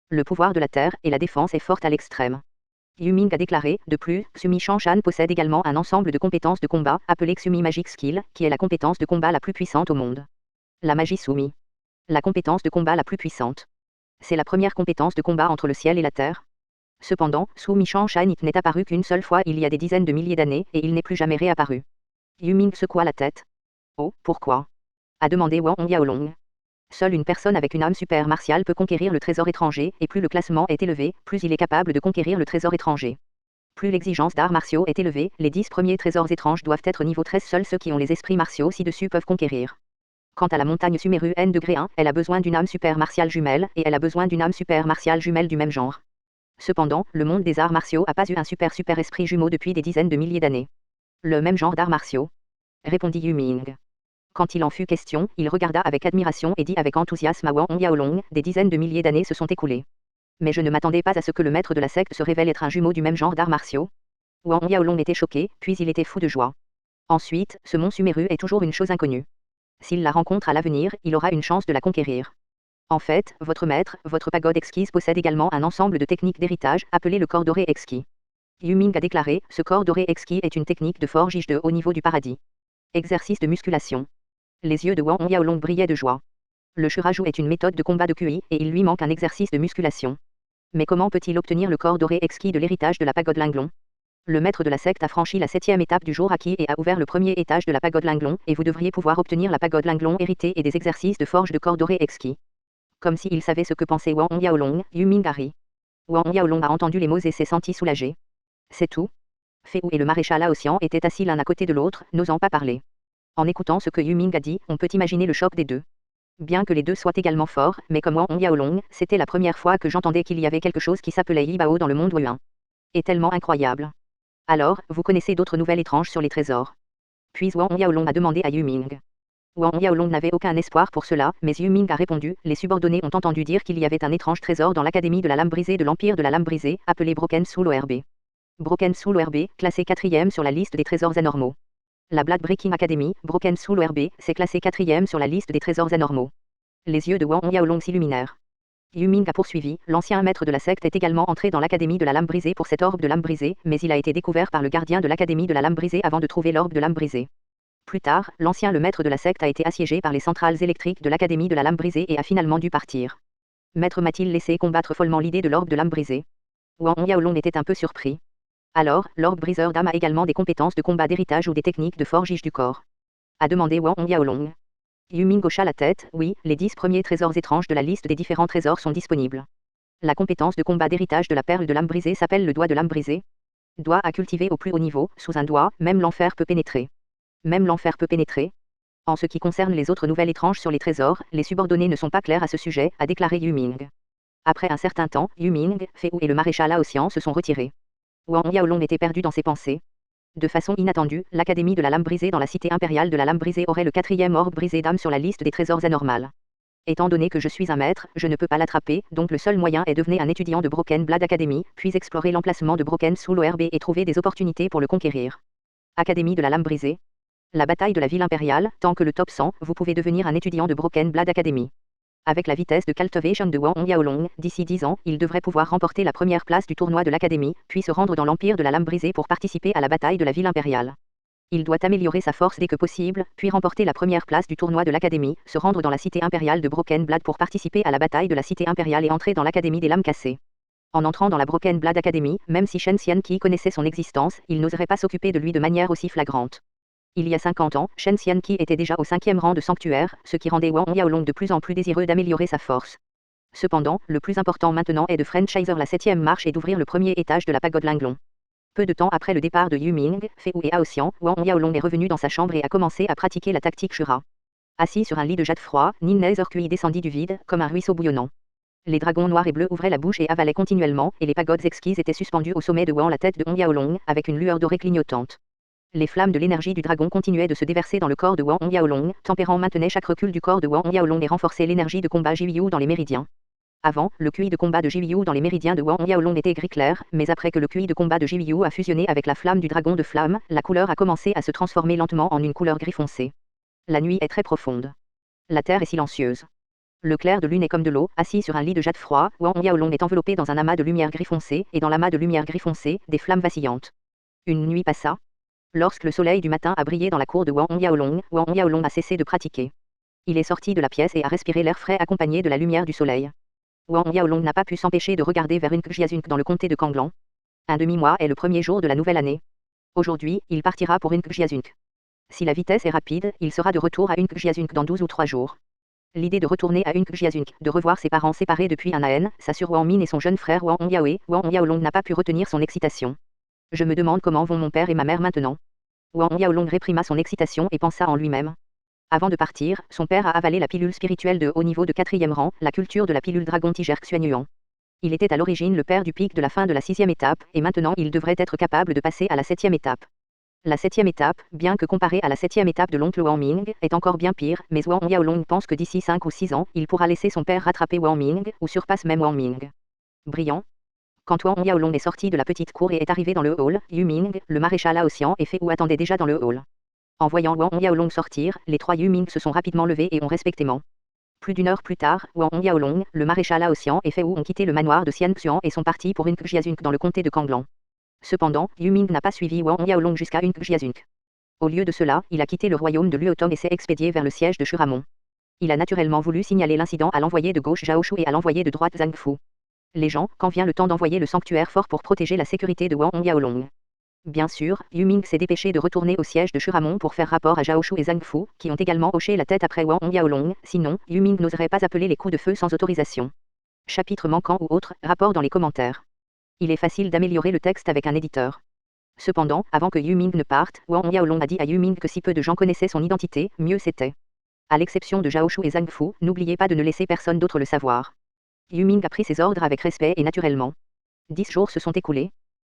Le pouvoir de la Terre et la défense est forte à l'extrême. Yu Ming a déclaré, de plus, Xumi Shanshan possède également un ensemble de compétences de combat, appelé Xumi Magic Skill, qui est la compétence de combat la plus puissante au monde. La magie Sumi. La compétence de combat la plus puissante. C'est la première compétence de combat entre le ciel et la terre. Cependant, Xumi Shanshan n'est apparu qu'une seule fois il y a des dizaines de milliers d'années, et il n'est plus jamais réapparu. Yu Ming secoua la tête. Oh, pourquoi? A demandé Wang Yaolong. Seule une personne avec une âme super martiale peut conquérir le trésor étranger, et plus le classement est élevé, plus il est capable de conquérir le trésor étranger. Plus l'exigence d'arts martiaux est élevée, les 10 premiers trésors étranges doivent être niveau 13, seuls ceux qui ont les esprits martiaux ci-dessus peuvent conquérir. Quant à la montagne Sumeru N-1, elle a besoin d'une âme super martiale jumelle, et elle a besoin d'une âme super martiale jumelle du même genre. Cependant, le monde des arts martiaux a pas eu un super esprit jumeau depuis des dizaines de milliers d'années. Le même genre d'arts martiaux? Répondit Yu Ming. Quand il en fut question, il regarda avec admiration et dit avec enthousiasme à Wang Yaolong, des dizaines de milliers d'années se sont écoulées. Mais je ne m'attendais pas à ce que le maître de la secte se révèle être un jumeau du même genre d'arts martiaux. Wang Yaolong était choqué, puis il était fou de joie. Ensuite, ce mont Sumeru est toujours une chose inconnue. S'il la rencontre à l'avenir, il aura une chance de la conquérir. En fait, votre maître, votre pagode exquise possède également un ensemble de techniques d'héritage, appelé le corps doré exquis. Yu Ming a déclaré, ce corps doré exquis est une technique de forge de haut niveau du paradis. Exercice de musculation. Les yeux de Wang Yaolong brillaient de joie. Le Shuraju est une méthode de combat de QI, et il lui manque un exercice de musculation. Mais comment peut-il obtenir le corps doré exquis de l'héritage de la pagode Linglong? Le maître de la secte a franchi la 7e étape du jour acquis et a ouvert le premier étage de la pagode Linglong, et vous devriez pouvoir obtenir la pagode Linglong héritée et des exercices de forge de corps doré exquis. Comme s'il savait ce que pensait Wang Yaolong, Yu Ming a ri. Wang Yaolong a entendu les mots et s'est senti soulagé. C'est tout. Fei Wu et le maréchal Aoxian étaient assis l'un à côté de l'autre, n'osant pas parler. En écoutant ce que Yu Ming a dit, on peut imaginer le choc des deux. Bien que les deux soient également forts, mais comme Wang Yaolong, c'était la première fois que j'entendais qu'il y avait quelque chose qui s'appelait Yibao dans le monde Wuhan. Et tellement incroyable. Alors, vous connaissez d'autres nouvelles étranges sur les trésors? Puis Wang Yaolong a demandé à Yu Ming. Wang Yaolong n'avait aucun espoir pour cela, mais Yu Ming a répondu, les subordonnés ont entendu dire qu'il y avait un étrange trésor dans l'académie de la lame brisée de l'Empire de la lame brisée, appelé Broken Soul ORB. Broken Soul ORB, classé 4e sur la liste des trésors anormaux. La Blood Breaking Academy, Broken Soul ORB, s'est classé 4e sur la liste des trésors anormaux. Les yeux de Wang Yaolong s'illuminèrent. Yu Ming a poursuivi, l'ancien maître de la secte est également entré dans l'académie de la lame brisée pour cette orbe de lame brisée, mais il a été découvert par le gardien de l'académie de la lame brisée avant de trouver l'orbe de lame brisée. Plus tard, le maître de la secte a été assiégé par les centrales électriques de l'académie de la lame brisée et a finalement dû partir. Maître m'a-t-il laissé combattre follement l'idée de l'orbe de lame brisée? Wang Yaolong était un peu surpris. Alors, l'orbe briseur d'âme a également des compétences de combat d'héritage ou des techniques de forge du corps? A demandé Wang Yaolong. Yu Ming hocha la tête, oui, les 10 premiers trésors étranges de la liste des différents trésors sont disponibles. La compétence de combat d'héritage de la perle de lame brisée s'appelle le doigt de lame brisée. Doigt à cultiver au plus haut niveau, sous un doigt, même l'enfer peut pénétrer. Même l'enfer peut pénétrer. En ce qui concerne les autres nouvelles étranges sur les trésors, les subordonnés ne sont pas clairs à ce sujet, a déclaré Yu Ming. Après un certain temps, Yu Ming, Fei Wu et le maréchal Aoxian se sont retirés. Wang Yaolong était perdu dans ses pensées. De façon inattendue, l'académie de la lame brisée dans la cité impériale de la lame brisée aurait le 4e orbe brisé d'âme sur la liste des trésors anormales. Étant donné que je suis un maître, je ne peux pas l'attraper, donc le seul moyen est de devenir un étudiant de Broken Blood Academy, puis explorer l'emplacement de Broken Soul ORB et trouver des opportunités pour le conquérir. Académie de la lame brisée. La bataille de la ville impériale, tant que le top 100, vous pouvez devenir un étudiant de Broken Blood Academy. Avec la vitesse de cultivation de Wang Yaolong, d'ici 10 ans, il devrait pouvoir remporter la première place du tournoi de l'Académie, puis se rendre dans l'Empire de la lame brisée pour participer à la bataille de la ville impériale. Il doit améliorer sa force dès que possible, puis remporter la première place du tournoi de l'Académie, se rendre dans la cité impériale de Broken Blood pour participer à la bataille de la cité impériale et entrer dans l'Académie des lames cassées. En entrant dans la Broken Blood Academy, même si Shen Xianqi connaissait son existence, il n'oserait pas s'occuper de lui de manière aussi flagrante. Il y a 50 ans, Shen Xianqi était déjà au 5e rang de sanctuaire, ce qui rendait Wang Yaolong de plus en plus désireux d'améliorer sa force. Cependant, le plus important maintenant est de franchiser la 7e marche et d'ouvrir le premier étage de la pagode Linglong. Peu de temps après le départ de Yu Ming, Fei Wu et Aoxian, Wang Yaolong est revenu dans sa chambre et a commencé à pratiquer la tactique Shura. Assis sur un lit de jade froid, Nin Nethercuit descendit du vide, comme un ruisseau bouillonnant. Les dragons noirs et bleus ouvraient la bouche et avalaient continuellement, et les pagodes exquises étaient suspendues au sommet de Wang la tête de Wang Yaolong, avec une lueur dorée clignotante. Les flammes de l'énergie du dragon continuaient de se déverser dans le corps de Wang Yaolong, tempérant maintenait chaque recul du corps de Wang Yaolong et renforçait l'énergie de combat Jiviyu dans les méridiens. Avant, le QI de combat de Jiviyu dans les méridiens de Wang Yaolong était gris clair, mais après que le QI de combat de Jiviyu a fusionné avec la flamme du dragon de flamme, la couleur a commencé à se transformer lentement en une couleur gris foncé. La nuit est très profonde. La terre est silencieuse. Le clair de lune est comme de l'eau, assis sur un lit de jade froid, Wang Yaolong est enveloppé dans un amas de lumière gris foncé, et dans l'amas de lumière gris foncé, des flammes vacillantes. Une nuit passa. Lorsque le soleil du matin a brillé dans la cour de Wang Yaolong a cessé de pratiquer. Il est sorti de la pièce et a respiré l'air frais accompagné de la lumière du soleil. Wang Yaolong n'a pas pu s'empêcher de regarder vers Unkjiazunk dans le comté de Kanglan. Un demi-mois est le premier jour de la nouvelle année. Aujourd'hui, il partira pour Unkjiazunk. Si la vitesse est rapide, il sera de retour à Unkjiazunk dans 12 ou 3 jours. L'idée de retourner à Unkjiazunk, de revoir ses parents séparés depuis un an, s'assure Wang Min et son jeune frère Wang Yaoe. Wang Yaolong n'a pas pu retenir son excitation. Je me demande comment vont mon père et ma mère maintenant. Wang Yaolong réprima son excitation et pensa en lui-même. Avant de partir, son père a avalé la pilule spirituelle de haut niveau de 4e rang, la culture de la pilule dragon Tiger Xuanyuan. Il était à l'origine le père du pic de la fin de la 6e étape, et maintenant il devrait être capable de passer à la 7e étape. La 7e étape, bien que comparée à la 7e étape de l'oncle Wang Ming, est encore bien pire, mais Wang Yaolong pense que d'ici 5 ou 6 ans, il pourra laisser son père rattraper Wang Ming, ou surpasse même Wang Ming. Brillant. Quand Wang Yaolong est sorti de la petite cour et est arrivé dans le hall, Yu Ming, le maréchal Laoxian et Fei Wu attendaient déjà dans le hall. En voyant Wang Yaolong sortir, les 3 Yu Ming se sont rapidement levés et ont respectément. Plus d'une heure plus tard, Wang Yaolong, le maréchal Laoxian et Fei Wu ont quitté le manoir de Xianxuan et sont partis pour Unkjiazunk dans le comté de Kanglan. Cependant, Yu Ming n'a pas suivi Wang Yaolong jusqu'à Unkjiazunk. Au lieu de cela, il a quitté le royaume de Luotom et s'est expédié vers le siège de Shuramon. Il a naturellement voulu signaler l'incident à l'envoyé de gauche Zhao Shu et à l'envoyé de droite Zhang Fu. Les gens, quand vient le temps d'envoyer le sanctuaire fort pour protéger la sécurité de Wang Yaolong. Bien sûr, Yu Ming s'est dépêché de retourner au siège de Shuramon pour faire rapport à Zhao Shu et Zhang Fu, qui ont également hoché la tête après Wang Yaolong, sinon, Yu Ming n'oserait pas appeler les coups de feu sans autorisation. Chapitre manquant ou autre, rapport dans les commentaires. Il est facile d'améliorer le texte avec un éditeur. Cependant, avant que Yu Ming ne parte, Wang Yaolong a dit à Yu Ming que si peu de gens connaissaient son identité, mieux c'était. À l'exception de Zhao Shu et Zhang Fu, n'oubliez pas de ne laisser personne d'autre le savoir. Yu Ming a pris ses ordres avec respect et naturellement. 10 jours se sont écoulés.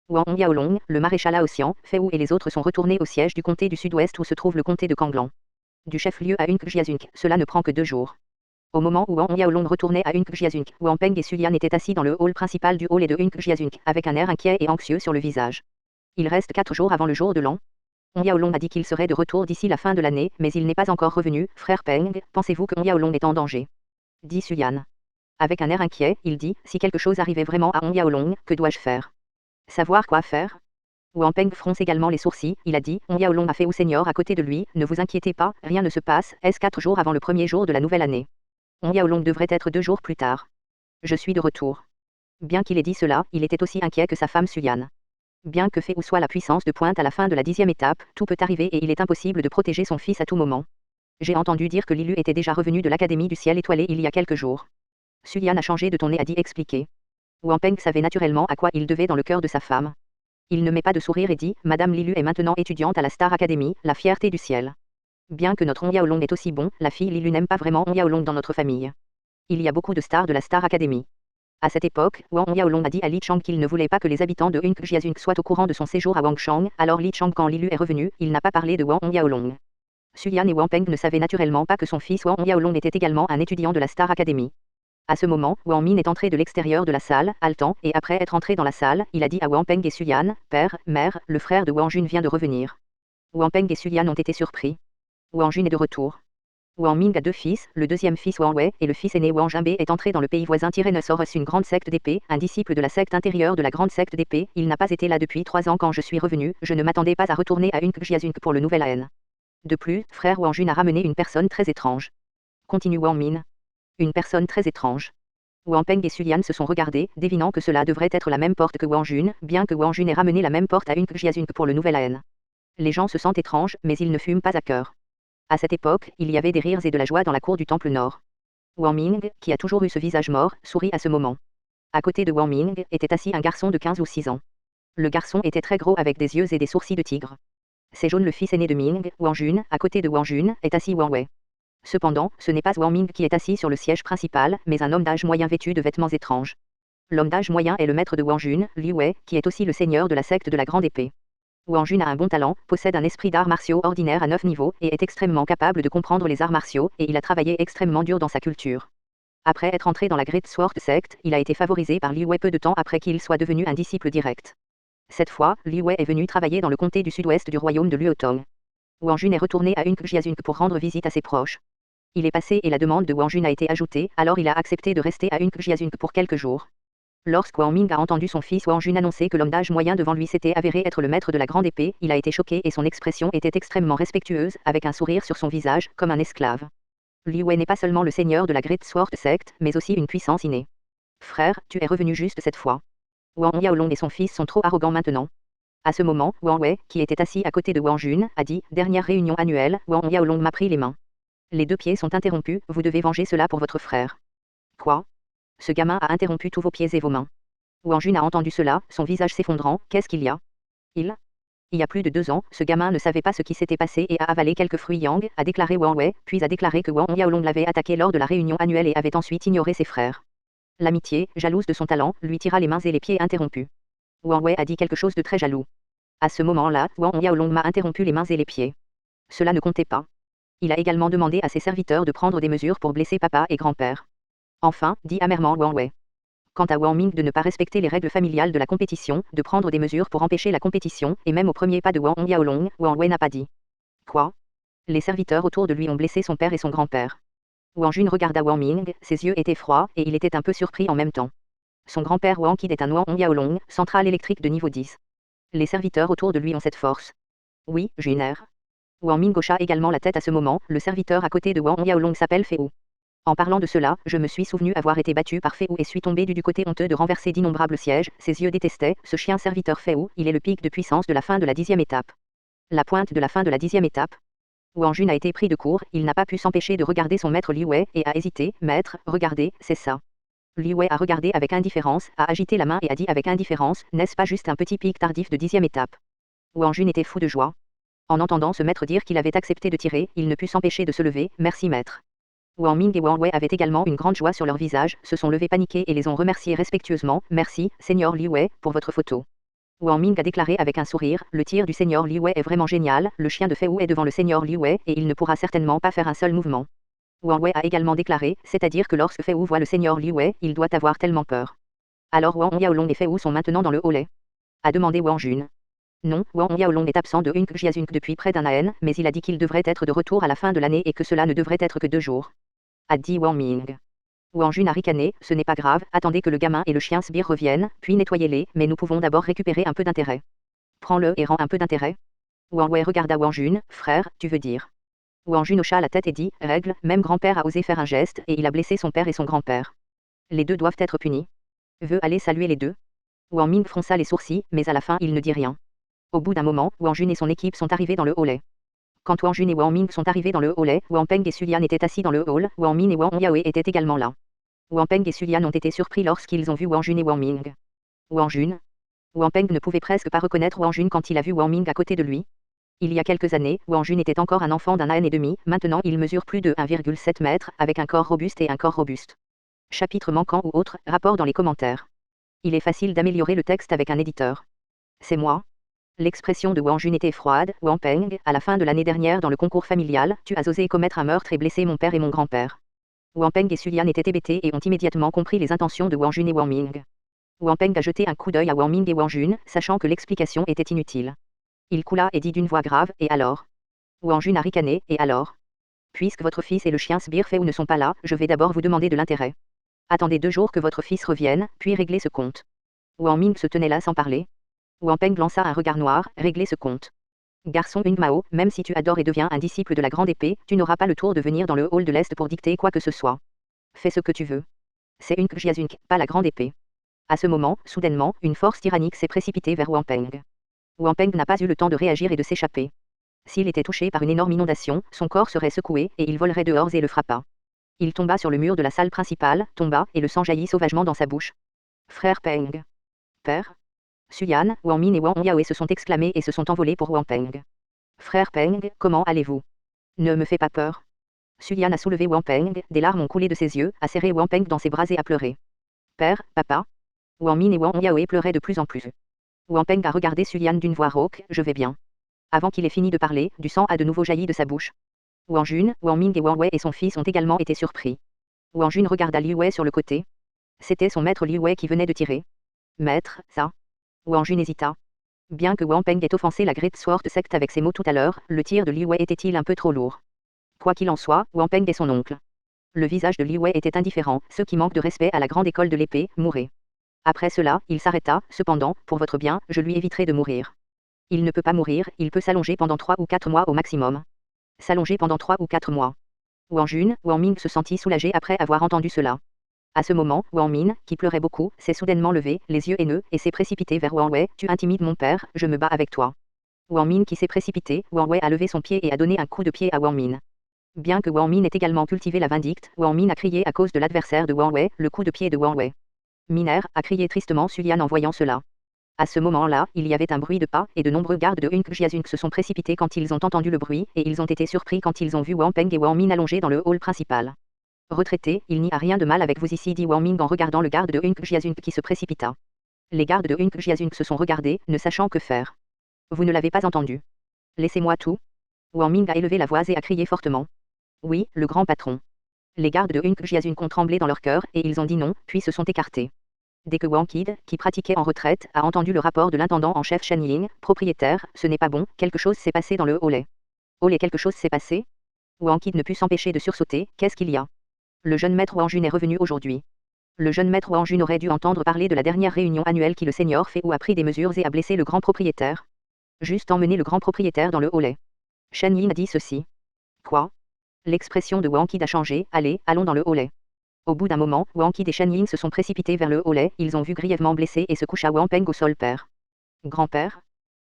Wang Yaolong, le maréchal Laoxian, Fei Wu et les autres sont retournés au siège du comté du sud-ouest où se trouve le comté de Kanglan. Du chef-lieu à Unkjiazunk, cela ne prend que 2 jours. Au moment où Wang Yaolong retournait à Unkjiazunk, Wang Peng et Sulian étaient assis dans le hall principal du hall et de Unkjiazunk, avec un air inquiet et anxieux sur le visage. Il reste 4 jours avant le jour de l'an. Wang Yaolong a dit qu'il serait de retour d'ici la fin de l'année, mais il n'est pas encore revenu. Frère Peng, pensez-vous que Wang Yaolong est en danger? Dit Sulian. Avec un air inquiet, il dit, si quelque chose arrivait vraiment à Wang Yaolong, que dois-je faire? Savoir quoi faire? Wang Peng fronce également les sourcils, il a dit, Wang Yaolong a fait ou seigneur à côté de lui, ne vous inquiétez pas, rien ne se passe, est-ce 4 jours avant le premier jour de la nouvelle année? Wang Yaolong devrait être 2 jours plus tard. Je suis de retour. Bien qu'il ait dit cela, il était aussi inquiet que sa femme Sulian. Bien que Fei Wu soit la puissance de pointe à la fin de la 10e étape, tout peut arriver et il est impossible de protéger son fils à tout moment. J'ai entendu dire que Lilu était déjà revenu de l'Académie du ciel étoilé il y a quelques jours. Sulian a changé de ton et a dit expliquer. Wang Peng savait naturellement à quoi il devait dans le cœur de sa femme. Il ne met pas de sourire et dit, Madame Lilu est maintenant étudiante à la Star Academy, la fierté du ciel. Bien que notre Wang Yaolong est aussi bon, la fille Lilu n'aime pas vraiment Wang Yaolong dans notre famille. Il y a beaucoup de stars de la Star Academy. À cette époque, Wang Yaolong a dit à Li Chang qu'il ne voulait pas que les habitants de Unkjiazunk soient au courant de son séjour à Wangchang, alors Li Chang quand Lilu est revenu, il n'a pas parlé de Wang Yaolong. Sulian et Wang Peng ne savaient naturellement pas que son fils Wang Yaolong était également un étudiant de la Star Academy. À ce moment, Wang Min est entré de l'extérieur de la salle, haletant, et après être entré dans la salle, il a dit à Wang Peng et Sulian, père, mère, le frère de Wang Jun vient de revenir. Wang Peng et Sulian ont été surpris. Wang Jun est de retour. Wang Ming a 2 fils, le deuxième fils Wang Wei et le fils aîné Wang Jinbei est entré dans le pays voisin Tyrannosaurus, une grande secte d'épée, un disciple de la secte intérieure de la grande secte d'épée, il n'a pas été là depuis 3 ans quand je suis revenu, je ne m'attendais pas à retourner à Unkjiazunk pour le nouvel AN. De plus, frère Wang Jun a ramené une personne très étrange. Continue Wang Min. Une personne très étrange. Wang Peng et Sulian se sont regardés, devinant que cela devrait être la même porte que Wang Jun, bien que Wang Jun ait ramené la même porte à Unkjiazunk pour le nouvel AN. Les gens se sentent étranges, mais ils ne fument pas à cœur. À cette époque, il y avait des rires et de la joie dans la cour du temple nord. Wang Ming, qui a toujours eu ce visage mort, sourit à ce moment. À côté de Wang Ming, était assis un garçon de 15 ou 6 ans. Le garçon était très gros avec des yeux et des sourcils de tigre. C'est Jaune, le fils aîné de Ming, Wang Jun, à côté de Wang Jun, est assis Wang Wei. Cependant, ce n'est pas Wang Ming qui est assis sur le siège principal, mais un homme d'âge moyen vêtu de vêtements étranges. L'homme d'âge moyen est le maître de Wang Jun, Liu Wei, qui est aussi le seigneur de la secte de la grande épée. Wang Jun a un bon talent, possède un esprit d'arts martiaux ordinaire à 9 niveaux et est extrêmement capable de comprendre les arts martiaux et il a travaillé extrêmement dur dans sa culture. Après être entré dans la Great Sword Sect, il a été favorisé par Li Wei peu de temps après qu'il soit devenu un disciple direct. Cette fois, Li Wei est venu travailler dans le comté du sud-ouest du royaume de Luotong. Wang Jun est retourné à Yunjiazun pour rendre visite à ses proches. Il est passé et la demande de Wang Jun a été ajoutée, alors il a accepté de rester à Yunjiazun pour quelques jours. Lorsque Wang Ming a entendu son fils Wang Jun annoncer que l'homme d'âge moyen devant lui s'était avéré être le maître de la grande épée, il a été choqué et son expression était extrêmement respectueuse, avec un sourire sur son visage, comme un esclave. Li Wei n'est pas seulement le seigneur de la Great Sword Sect, mais aussi une puissance innée. Frère, tu es revenu juste cette fois. Wang Yaolong et son fils sont trop arrogants maintenant. À ce moment, Wang Wei, qui était assis à côté de Wang Jun, a dit, dernière réunion annuelle, Wang Yaolong m'a pris les mains. Les 2 pieds sont interrompus, vous devez venger cela pour votre frère. Quoi? Ce gamin a interrompu tous vos pieds et vos mains. Wang Jun a entendu cela, son visage s'effondrant, qu'est-ce qu'il y a? Il y a plus de 2 ans, ce gamin ne savait pas ce qui s'était passé et a avalé quelques fruits Yang, a déclaré Wang Wei, puis a déclaré que Wang Yaolong l'avait attaqué lors de la réunion annuelle et avait ensuite ignoré ses frères. L'amitié, jalouse de son talent, lui tira les mains et les pieds interrompus. Wang Wei a dit quelque chose de très jaloux. À ce moment-là, Wang Yaolong m'a interrompu les mains et les pieds. Cela ne comptait pas. Il a également demandé à ses serviteurs de prendre des mesures pour blesser papa et grand-père. Enfin, dit amèrement Wang Wei. Quant à Wang Ming de ne pas respecter les règles familiales de la compétition, de prendre des mesures pour empêcher la compétition, et même au premier pas de Wang Yaolong, Wang Wei n'a pas dit. Quoi? Les serviteurs autour de lui ont blessé son père et son grand-père. Wang Jun regarda Wang Ming, ses yeux étaient froids, et il était un peu surpris en même temps. Son grand-père Wang Qid est un Wang Yaolong, centrale électrique de niveau 10. Les serviteurs autour de lui ont cette force. Oui, Juner. Wang Ming hocha également la tête à ce moment, le serviteur à côté de Wang Yaolong s'appelle Fei Wu. En parlant de cela, je me suis souvenu avoir été battu par Fei Wu et suis tombé du côté honteux de renverser d'innombrables sièges, ses yeux détestaient, ce chien serviteur Fei Wu, il est le pic de puissance de la fin de la 10e étape. La pointe de la fin de la 10e étape. Wang Jun a été pris de court, il n'a pas pu s'empêcher de regarder son maître Li Wei, et a hésité, maître, regardez, c'est ça. Li Wei a regardé avec indifférence, a agité la main et a dit avec indifférence, n'est-ce pas juste un petit pic tardif de 10e étape? Wang Jun était fou de joie. En entendant ce maître dire qu'il avait accepté de tirer, il ne put s'empêcher de se lever, merci maître. Wang Ming et Wang Wei avaient également une grande joie sur leur visage, se sont levés paniqués et les ont remerciés respectueusement, merci, Seigneur Li Wei, pour votre photo. Wang Ming a déclaré avec un sourire, le tir du Seigneur Li Wei est vraiment génial, le chien de Fei Wu est devant le Seigneur Li Wei et il ne pourra certainement pas faire un seul mouvement. Wang Wei a également déclaré, c'est-à-dire que lorsque Fei Wu voit le Seigneur Li Wei, il doit avoir tellement peur. Alors Wang Yaolong et Fei Wu sont maintenant dans le hall. A demandé Wang Jun. Non, Wang Yaolong est absent de Yunjiazun depuis près d'un an, mais il a dit qu'il devrait être de retour à la fin de l'année et que cela ne devrait être que 2 jours. A dit Wang Ming. Wang Jun a ricané, ce n'est pas grave, attendez que le gamin et le chien sbire reviennent, puis nettoyez-les, mais nous pouvons d'abord récupérer un peu d'intérêt. Prends-le et rends un peu d'intérêt. Wang Wei regarda Wang Jun, frère, tu veux dire. Wang Jun hocha la tête et dit, règle, même grand-père a osé faire un geste et il a blessé son père et son grand-père. Les 2 doivent être punis. Veux aller saluer les 2. Wang Ming fronça les sourcils, mais à la fin il ne dit rien. Au bout d'un moment, Wang Jun et son équipe sont arrivés dans le hall. Quand Wang Jun et Wang Ming sont arrivés dans le hall, Wang Peng et Sulian étaient assis dans le hall, Wang Min et Wang Yaoe étaient également là. Wang Peng et Sulian ont été surpris lorsqu'ils ont vu Wang Jun et Wang Ming. Wang Jun. Wang Peng ne pouvait presque pas reconnaître Wang Jun quand il a vu Wang Ming à côté de lui. Il y a quelques années, Wang Jun était encore un enfant d'un an et demi, maintenant il mesure plus de 1,7 mètres, avec un corps robuste et un corps robuste. Chapitre manquant ou autre, rapport dans les commentaires. Il est facile d'améliorer le texte avec un éditeur. C'est moi. L'expression de Wang Jun était froide. Wang Peng, à la fin de l'année dernière dans le concours familial, tu as osé commettre un meurtre et blesser mon père et mon grand-père. Wang Peng et Sulian étaient hébétés et ont immédiatement compris les intentions de Wang Jun et Wang Ming. Wang Peng a jeté un coup d'œil à Wang Ming et Wang Jun, sachant que l'explication était inutile. Il coula et dit d'une voix grave, et alors? Wang Jun a ricané, et alors? Puisque votre fils et le chien sbire Fei Wu ne sont pas là, je vais d'abord vous demander de l'intérêt. Attendez 2 jours que votre fils revienne, puis réglez ce compte. Wang Ming se tenait là sans parler. Wang Peng lança un regard noir, réglez ce compte. Garçon Hung Mao, même si tu adores et deviens un disciple de la grande épée, tu n'auras pas le tour de venir dans le hall de l'Est pour dicter quoi que ce soit. Fais ce que tu veux. C'est Hung Jiazunk, pas la grande épée. À ce moment, soudainement, une force tyrannique s'est précipitée vers Wang Peng. Wang Peng n'a pas eu le temps de réagir et de s'échapper. S'il était touché par une énorme inondation, son corps serait secoué et il volerait dehors et le frappa. Il tomba sur le mur de la salle principale, tomba, et le sang jaillit sauvagement dans sa bouche. Frère Peng. Père. Suyan, Wang Min et Wang Yaoe se sont exclamés et se sont envolés pour Wang Peng. Frère Peng, comment allez-vous? Ne me fais pas peur. Suyan a soulevé Wang Peng, des larmes ont coulé de ses yeux, a serré Wang Peng dans ses bras et a pleuré. Père, papa. Wang Min et Wang Yaoe pleuraient de plus en plus. Wang Peng a regardé Sulian d'une voix rauque, je vais bien. Avant qu'il ait fini de parler, du sang a de nouveau jailli de sa bouche. Wang Jun, Wang Ming et Wang Wei et son fils ont également été surpris. Wang Jun regarda Liu Wei sur le côté. C'était son maître Liu Wei qui venait de tirer. Maître, ça. Wang Jun hésita. Bien que Wang Peng ait offensé la Great Sword Sect avec ses mots tout à l'heure, le tir de Liu Wei était-il un peu trop lourd? Quoi qu'il en soit, Wang Peng est son oncle. Le visage de Liu Wei était indifférent, ceux qui manquent de respect à la grande école de l'épée, mourraient. Après cela, il s'arrêta, cependant, pour votre bien, je lui éviterai de mourir. Il ne peut pas mourir, il peut s'allonger pendant 3 ou 4 mois au maximum. S'allonger pendant 3 ou 4 mois. Wang Jun, Wang Ming se sentit soulagé après avoir entendu cela. À ce moment, Wang Min, qui pleurait beaucoup, s'est soudainement levé, les yeux haineux, et s'est précipité vers Wang Wei. Tu intimides mon père, je me bats avec toi. Wang Min qui s'est précipité, Wang Wei a levé son pied et a donné un coup de pied à Wang Min. Bien que Wang Min ait également cultivé la vindicte, Wang Min a crié à cause de l'adversaire de Wang Wei, le coup de pied de Wang Wei. Miner, a crié tristement Sulian en voyant cela. À ce moment-là, il y avait un bruit de pas, et de nombreux gardes de Hunk Jiazunk se sont précipités quand ils ont entendu le bruit, et ils ont été surpris quand ils ont vu Wang Peng et Wang Min allongés dans le hall principal. Retraité, il n'y a rien de mal avec vous ici, dit Wang Ming en regardant le garde de Hunk Jiazunk qui se précipita. Les gardes de Hunk Jiazunk se sont regardés, ne sachant que faire. Vous ne l'avez pas entendu. Laissez-moi tout. Wang Ming a élevé la voix et a crié fortement. Oui, le grand patron. Les gardes de Hunk Jiazunk ont tremblé dans leur cœur, et ils ont dit non, puis se sont écartés. Dès que Wang Qid, qui pratiquait en retraite, a entendu le rapport de l'intendant en chef Shen Ying, propriétaire, ce n'est pas bon, quelque chose s'est passé dans le hall. Olé, quelque chose s'est passé? Wang Qid ne put s'empêcher de sursauter, qu'est-ce qu'il y a? Le jeune maître Wang Jun est revenu aujourd'hui. Le jeune maître Wang Jun aurait dû entendre parler de la dernière réunion annuelle qui le seigneur fait ou a pris des mesures et a blessé le grand propriétaire. Juste emmener le grand propriétaire dans le hall. Shen Ying a dit ceci. Quoi? L'expression de Wang Qid a changé, allez, allons dans le hall. Au bout d'un moment, Wang Qid et Shen Ying se sont précipités vers le hall, ils ont vu grièvement blessé et se coucha Wang Peng au sol. Père. Grand-père?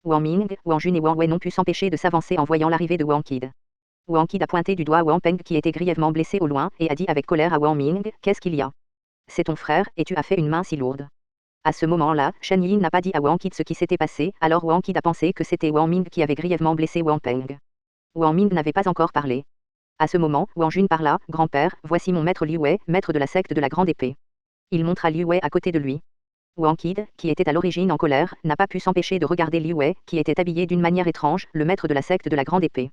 Wang Ming, Wang Jun et Wang Wei n'ont pu s'empêcher de s'avancer en voyant l'arrivée de Wang Qid. Wang Qid a pointé du doigt Wang Peng qui était grièvement blessé au loin, et a dit avec colère à Wang Ming, qu'est-ce qu'il y a? C'est ton frère, et tu as fait une main si lourde. À ce moment-là, Shen Ying n'a pas dit à Wang Qid ce qui s'était passé, alors Wang Qid a pensé que c'était Wang Ming qui avait grièvement blessé Wang Peng. Wang Ming n'avait pas encore parlé. À ce moment, Wang Jun parla, grand-père, voici mon maître Liu Wei, maître de la secte de la grande épée. Il montra Liu Wei à côté de lui. Wang Qid, qui était à l'origine en colère, n'a pas pu s'empêcher de regarder Liu Wei, qui était habillé d'une manière étrange, le maître de la secte de la grande épée.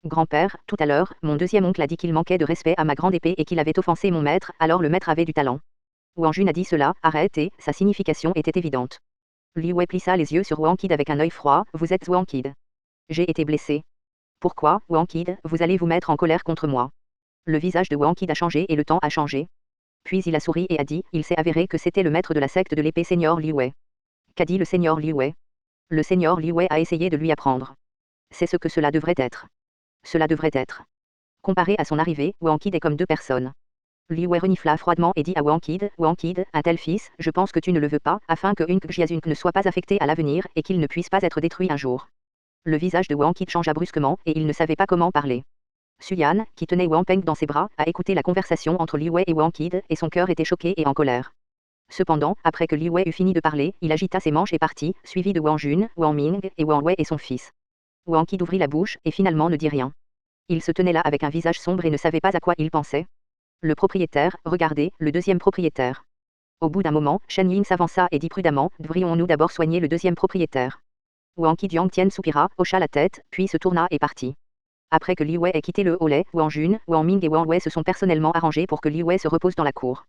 Grand-père, tout à l'heure, mon deuxième oncle a dit qu'il manquait de respect à ma grande épée et qu'il avait offensé mon maître, alors le maître avait du talent. Wang Jun a dit cela, arrête et, sa signification était évidente. Liu Wei plissa les yeux sur Wang Qid avec un œil froid, vous êtes Wang Qid. J'ai été blessé. Pourquoi, Wang Qid, vous allez vous mettre en colère contre moi? Le visage de Wang Qid a changé et le temps a changé. Puis il a souri et a dit, il s'est avéré que c'était le maître de la secte de l'épée seigneur Liu Wei. Qu'a dit le seigneur Liu Wei? Le seigneur Liu Wei a essayé de lui apprendre. C'est ce que cela devrait être. Cela devrait être. Comparé à son arrivée, Wang Qid est comme deux personnes. Liu Wei renifla froidement et dit à Wang Qid, un tel fils, je pense que tu ne le veux pas, afin que Hunk Jiazunk ne soit pas affecté à l'avenir et qu'il ne puisse pas être détruit un jour. Le visage de Wang Qid changea brusquement, et il ne savait pas comment parler. Suyan, qui tenait Wang Peng dans ses bras, a écouté la conversation entre Liu Wei et Wang Qid, et son cœur était choqué et en colère. Cependant, après que Liu Wei eut fini de parler, il agita ses manches et partit, suivi de Wang Jun, Wang Ming, et Wang Wei et son fils. Wang Qid ouvrit la bouche, et finalement ne dit rien. Il se tenait là avec un visage sombre et ne savait pas à quoi il pensait. Le propriétaire, regardez, le deuxième propriétaire. Au bout d'un moment, Shen Ying s'avança et dit prudemment, devrions-nous d'abord soigner le deuxième propriétaire? Wang Qid Yangtian soupira, hocha la tête, puis se tourna et partit. Après que Liu Wei ait quitté le hall, Wang Jun, Wang Ming et Wang Wei se sont personnellement arrangés pour que Liu Wei se repose dans la cour.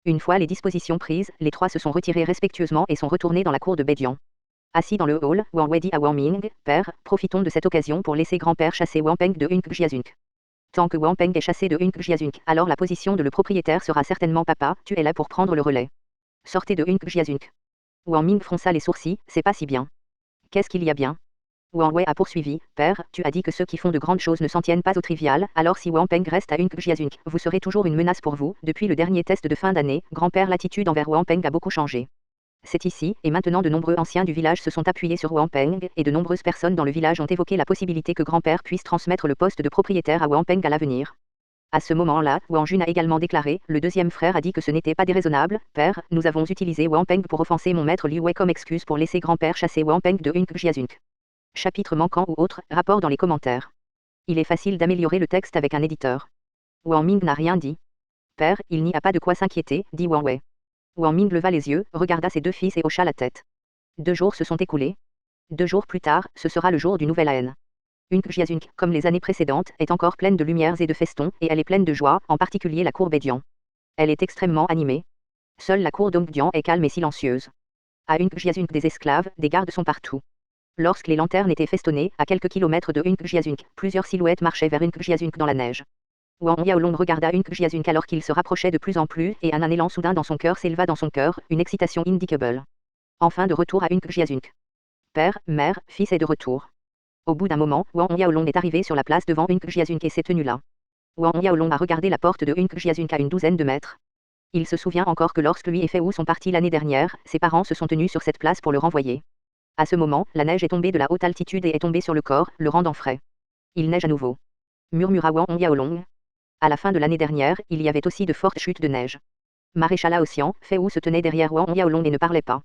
Une fois les dispositions prises, les trois se sont retirés respectueusement et sont retournés dans la cour de Beijiang. Assis dans le hall, Wang Wei dit à Wang Ming, père, profitons de cette occasion pour laisser grand-père chasser Wang Peng de Hunk Jiazunk. Tant que Wang Peng est chassé de Hunk Jiazunk, alors la position de le propriétaire sera certainement papa, tu es là pour prendre le relais. Sortez de Hunk Jiazunk. Wang Ming fronça les sourcils, c'est pas si bien. Qu'est-ce qu'il y a bien? Wang Wei a poursuivi, père, tu as dit que ceux qui font de grandes choses ne s'en tiennent pas au trivial, alors si Wang Peng reste à Hunk Jiazunk, vous serez toujours une menace pour vous. Depuis le dernier test de fin d'année, grand-père, l'attitude envers Wang Peng a beaucoup changé. C'est ici, et maintenant de nombreux anciens du village se sont appuyés sur Wang Peng, et de nombreuses personnes dans le village ont évoqué la possibilité que grand-père puisse transmettre le poste de propriétaire à Wang Peng à l'avenir. À ce moment-là, Wang Jun a également déclaré, le deuxième frère a dit que ce n'était pas déraisonnable, père, nous avons utilisé Wang Peng pour offenser mon maître Liu Wei comme excuse pour laisser grand-père chasser Wang Peng de Hunk Jiazunk. Chapitre manquant ou autre, rapport dans les commentaires. Il est facile d'améliorer le texte avec un éditeur. Wang Ming n'a rien dit. Père, il n'y a pas de quoi s'inquiéter, dit Wang Wei. Wang Ming leva les yeux, regarda ses deux fils et hocha la tête. 2 jours se sont écoulés. 2 jours plus tard, ce sera le jour du nouvel an. Unkjazunk, comme les années précédentes, est encore pleine de lumières et de festons, et elle est pleine de joie, en particulier la cour Bédian. Elle est extrêmement animée. Seule la cour d'Ongdian est calme et silencieuse. À Unkjazunk, des esclaves, des gardes sont partout. Lorsque les lanternes étaient festonnées, à quelques kilomètres de Unkjazunk, plusieurs silhouettes marchaient vers Unkjazunk dans la neige. Wang Yaolong regarda Unkjazunk alors qu'il se rapprochait de plus en plus, et un élan soudain dans son cœur s'éleva dans son cœur, une excitation indicable. Enfin de retour à Unkjazunk. Père, mère, fils est de retour. Au bout d'un moment, Wang Yaolong est arrivé sur la place devant Unkjazunk et s'est tenu là. Wang Yaolong a regardé la porte de Unkjazunk à une douzaine de mètres. Il se souvient encore que lorsque lui et Feu sont partis l'année dernière, ses parents se sont tenus sur cette place pour le renvoyer. À ce moment, la neige est tombée de la haute altitude et est tombée sur le corps, le rendant frais. Il neige à nouveau. Murmura Wang Yaolong. À la fin de l'année dernière, il y avait aussi de fortes chutes de neige. Maréchal Aossian, Feu se tenait derrière Wang Yaolong et ne parlait pas.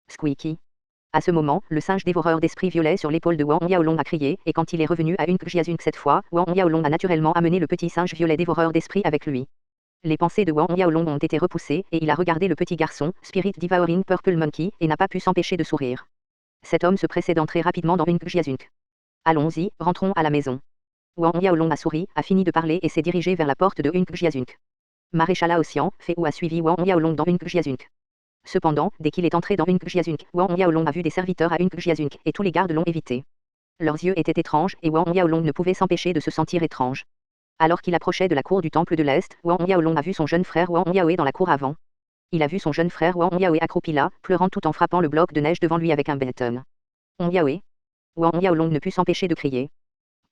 Squeaky. À ce moment, le singe dévoreur d'esprits violet sur l'épaule de Wang Yaolong a crié, et quand il est revenu à Unkjazunk cette fois, Wang Yaolong a naturellement amené le petit singe violet dévoreur d'esprits avec lui. Les pensées de Wang Yaolong ont été repoussées, et il a regardé le petit garçon, Spirit Devouring Purple Monkey, et n'a pas pu s'empêcher de sourire. Cet homme se pressait d'entrer rapidement dans Unkjazunk. Allons-y, rentrons à la maison. Wang Yaolong a souri, a fini de parler et s'est dirigé vers la porte de Unkjazunk. Maréchal Aossian, Feu a suivi Wang Yaolong dans Unkjazunk. Cependant, dès qu'il est entré dans Unkjazunk, Wang Yaolong a vu des serviteurs à Unkjazunk, et tous les gardes l'ont évité. Leurs yeux étaient étranges, et Wang Yaolong ne pouvait s'empêcher de se sentir étrange. Alors qu'il approchait de la cour du temple de l'Est, Wang Yaolong a vu son jeune frère Wang Yaoe dans la cour avant. Il a vu son jeune frère Wang Yaoe accroupi là, pleurant tout en frappant le bloc de neige devant lui avec un bâton. Wang Yaoe. Wang Yaolong ne put s'empêcher de crier.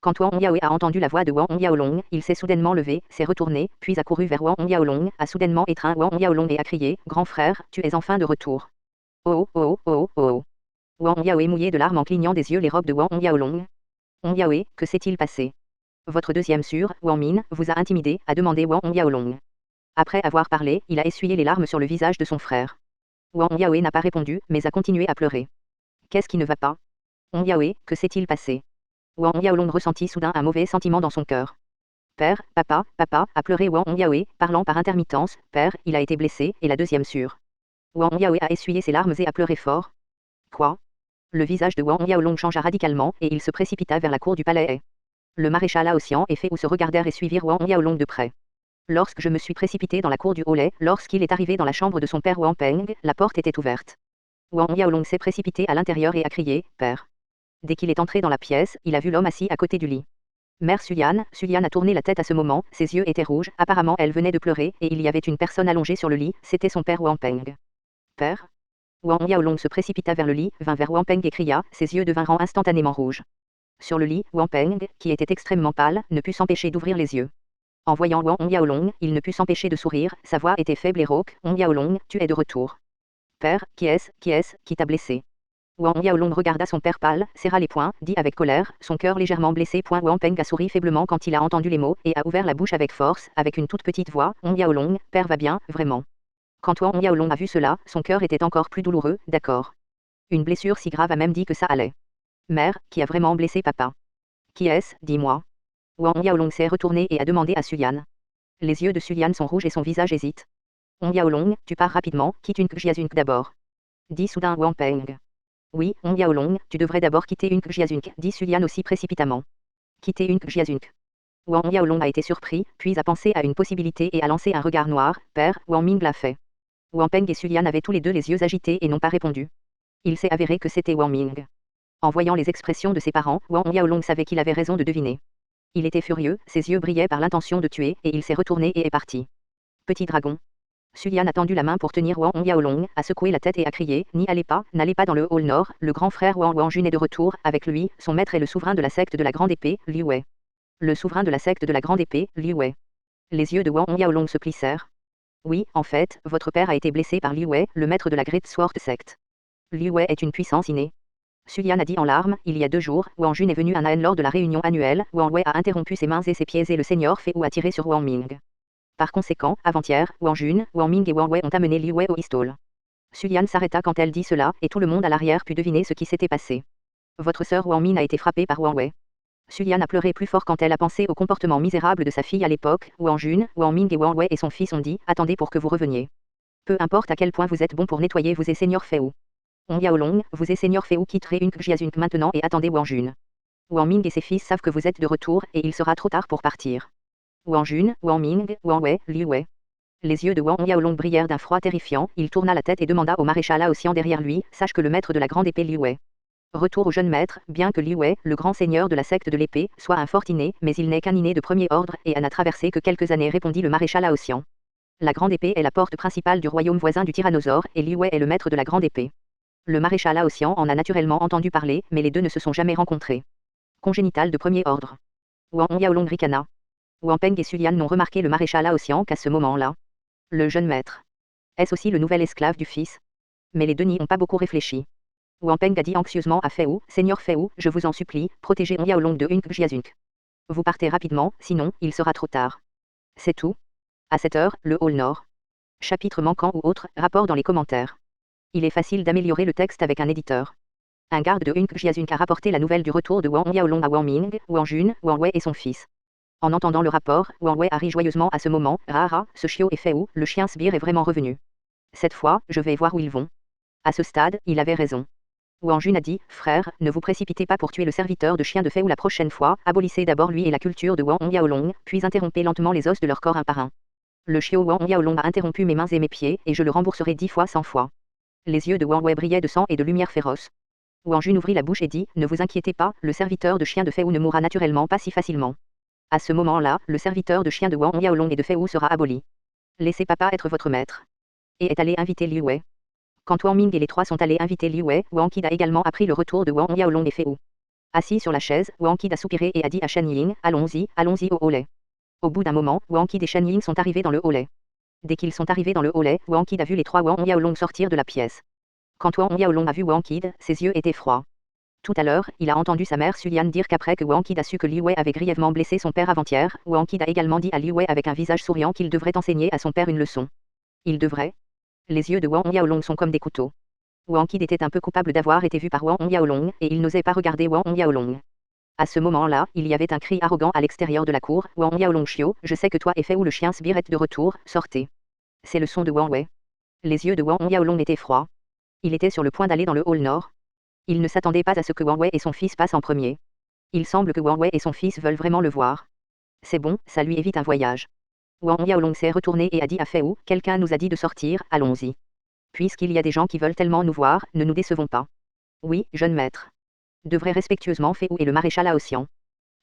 Quand Wang Yaoe a entendu la voix de Wang Yaolong, il s'est soudainement levé, s'est retourné, puis a couru vers Wang Yaolong, a soudainement étreint Wang Yaolong et a crié, « Grand frère, tu es enfin de retour. » Oh oh oh oh oh. Wang Yaoe mouillait de larmes en clignant des yeux les robes de Wang Yaolong. Wang Yaoe, que s'est-il passé? Votre deuxième sœur, Wang Min, vous a intimidé, a demandé Wang Yaolong. Après avoir parlé, il a essuyé les larmes sur le visage de son frère. Wang Yaoe n'a pas répondu, mais a continué à pleurer. Qu'est-ce qui ne va pas? Wang Yaoe, que s'est-il passé? Wang Yaolong ressentit soudain un mauvais sentiment dans son cœur. Père, papa, a pleuré Wang Yaoe, parlant par intermittence, père, il a été blessé, et la deuxième sœur. Wang Yaoe a essuyé ses larmes et a pleuré fort. Quoi? Le visage de Wang Yaolong changea radicalement, et il se précipita vers la cour du palais. Le maréchal Aossian et Feu se regardèrent et suivirent Wang Yaolong de près. Lorsque je me suis précipité dans la cour du Haut-Lait, lorsqu'il est arrivé dans la chambre de son père Wang Peng, la porte était ouverte. Wang Yaolong s'est précipité à l'intérieur et a crié, père. Dès qu'il est entré dans la pièce, il a vu l'homme assis à côté du lit. Mère Suyan a tourné la tête à ce moment, ses yeux étaient rouges, apparemment elle venait de pleurer, et il y avait une personne allongée sur le lit, c'était son père Wang Peng. Père? Wang Yaolong se précipita vers le lit, vint vers Wang Peng et cria, ses yeux devinrent instantanément rouges. Sur le lit, Wang Peng, qui était extrêmement pâle, ne put s'empêcher d'ouvrir les yeux. En voyant Wang Yaolong, il ne put s'empêcher de sourire, sa voix était faible et rauque, Wang Yaolong, tu es de retour. Père, qui t'a blessé? Wang Yaolong regarda son père pâle, serra les poings, dit avec colère, son cœur légèrement blessé. Wang Peng a souri faiblement quand il a entendu les mots, et a ouvert la bouche avec force, avec une toute petite voix, Wang Yaolong, père va bien, vraiment. Quand Wang Yaolong a vu cela, son cœur était encore plus douloureux, d'accord. Une blessure si grave a même dit que ça allait. Mère, qui a vraiment blessé papa? Qui est-ce, dis-moi. Wang Yaolong s'est retourné et a demandé à Suyan. Les yeux de Suyan sont rouges et son visage hésite. Wang Yaolong, tu pars rapidement, quitte Unkjazunk d'abord. Dit soudain Wang Peng. Oui, Wang Yaolong, tu devrais d'abord quitter Unkjazunk, dit Suyan aussi précipitamment. Quitter Unkjazunk. Wang Yaolong a été surpris, puis a pensé à une possibilité et a lancé un regard noir, père, Wang Ming l'a fait. Wang Peng et Suyan avaient tous les deux les yeux agités et n'ont pas répondu. Il s'est avéré que c'était Wang Ming. En voyant les expressions de ses parents, Wang Yaolong savait qu'il avait raison de deviner. Il était furieux, ses yeux brillaient par l'intention de tuer, et il s'est retourné et est parti. Petit dragon. Suyan a tendu la main pour tenir Wang Yaolong, a secoué la tête et a crié, n'allez pas dans le hall nord, le grand frère Wang Jun est de retour, avec lui, son maître est le souverain de la secte de la grande épée, Liu Wei. Le souverain de la secte de la grande épée, Liu Wei. Les yeux de Wang Yaolong se plissèrent. Oui, en fait, votre père a été blessé par Liu Wei, le maître de la Great Sword Sect. Liu Wei est une puissance innée. Suyan a dit en larmes, il y a 2 jours, Wang Jun est venu à Naen lors de la réunion annuelle, Wang Wei a interrompu ses mains et ses pieds et le seigneur Feu a tiré sur Wang Ming. Par conséquent, avant-hier, Wang Jun, Wang Ming et Wang Wei ont amené Liu Wei au Histol. Suyan s'arrêta quand elle dit cela, et tout le monde à l'arrière put deviner ce qui s'était passé. Votre sœur Wang Min a été frappée par Wang Wei. Suyan a pleuré plus fort quand elle a pensé au comportement misérable de sa fille à l'époque, Wang Jun, Wang Ming et Wang Wei et son fils ont dit, attendez pour que vous reveniez. Peu importe à quel point vous êtes bon pour nettoyer vous et seigneur Feu. On Yaolong, vous et Seigneur Feu quitterez une Jiazunk maintenant et attendez Wang Jun. Wang Ming et ses fils savent que vous êtes de retour et il sera trop tard pour partir. Wang Jun, Wang Ming, Wang Wei, Liu Wei. Les yeux de Wang Yaolong brillèrent d'un froid terrifiant, il tourna la tête et demanda au maréchal Laotian derrière lui, sache que le maître de la grande épée Liu Wei. Retour au jeune maître, bien que Liu Wei, le grand seigneur de la secte de l'épée, soit un fort inné, mais il n'est qu'un inné de premier ordre et n'a traversé que quelques années, répondit le maréchal Laotian. La grande épée est la porte principale du royaume voisin du tyrannosaure et Liu Wei est le maître de la grande épée. Le maréchal Laotian en a naturellement entendu parler, mais les deux ne se sont jamais rencontrés. Congénital de premier ordre. Wang Yaolong ricana. Wang Peng et Sulian n'ont remarqué le maréchal Laotian qu'à ce moment-là. Le jeune maître. Est-ce aussi le nouvel esclave du fils? Mais les deux n'y ont pas beaucoup réfléchi. Wang Peng a dit anxieusement à Feu, Seigneur Feu, je vous en supplie, protégez Wang Yaolong de Hunk Jiazunk. Vous partez rapidement, sinon, il sera trop tard. C'est tout. À cette heure, le hall nord. Chapitre manquant ou autre, rapport dans les commentaires. Il est facile d'améliorer le texte avec un éditeur. Un garde de Hunk Jiazunk a rapporté la nouvelle du retour de Wang Yaolong à Wang Ming, Wang Jun, Wang Wei et son fils. En entendant le rapport, Wang Wei a ri joyeusement à ce moment, Rara, ce chiot et Feu, le chien sbire est vraiment revenu. Cette fois, je vais voir où ils vont. À ce stade, il avait raison. Wang Jun a dit, frère, ne vous précipitez pas pour tuer le serviteur de chien de Feu la prochaine fois, abolissez d'abord lui et la culture de Wang Yaolong, puis interrompez lentement les os de leur corps un par un. Le chiot Wang Yaolong a interrompu mes mains et mes pieds, et je le rembourserai 10 fois 100 fois. Les yeux de Wang Wei brillaient de sang et de lumière féroce. Wang Jun ouvrit la bouche et dit, ne vous inquiétez pas, le serviteur de chien de Feu ne mourra naturellement pas si facilement. À ce moment-là, le serviteur de chien de Wang Yaolong et de Feu sera aboli. Laissez papa être votre maître. Et est allé inviter Liu Wei. Quand Wang Ming et les trois sont allés inviter Liu Wei, Wang Qid a également appris le retour de Wang Yaolong et Feu. Assis sur la chaise, Wang Qid a soupiré et a dit à Shan Ying, allons-y au hollet. Au bout d'un moment, Wang Qid et Shan Ying sont arrivés dans le hollet. Dès qu'ils sont arrivés dans le hollet, Wang Qid a vu les trois Wang Yaolong sortir de la pièce. Quand Wang Yaolong a vu Wang Qid, ses yeux étaient froids. Tout à l'heure, il a entendu sa mère Sulian dire qu'après que Wang Qid a su que Liu Wei avait grièvement blessé son père avant-hier, Wang Qid a également dit à Liu Wei avec un visage souriant qu'il devrait enseigner à son père une leçon. Il devrait. Les yeux de Wang Yaolong sont comme des couteaux. Wang Qid était un peu coupable d'avoir été vu par Wang Yaolong, et il n'osait pas regarder Wang Yaolong. À ce moment-là, il y avait un cri arrogant à l'extérieur de la cour, Wang Yaolong chiot, je sais que toi et Feu le chien sbire êtes de retour, sortez. C'est le son de Wang Wei. Les yeux de Wang Yaolong étaient froids. Il était sur le point d'aller dans le hall nord. Il ne s'attendait pas à ce que Wang Wei et son fils passent en premier. Il semble que Wang Wei et son fils veulent vraiment le voir. C'est bon, ça lui évite un voyage. Wang Yaolong s'est retourné et a dit à Feu, quelqu'un nous a dit de sortir, allons-y. Puisqu'il y a des gens qui veulent tellement nous voir, ne nous décevons pas. Oui, jeune maître. Devrait respectueusement Feu et le maréchal Laotian.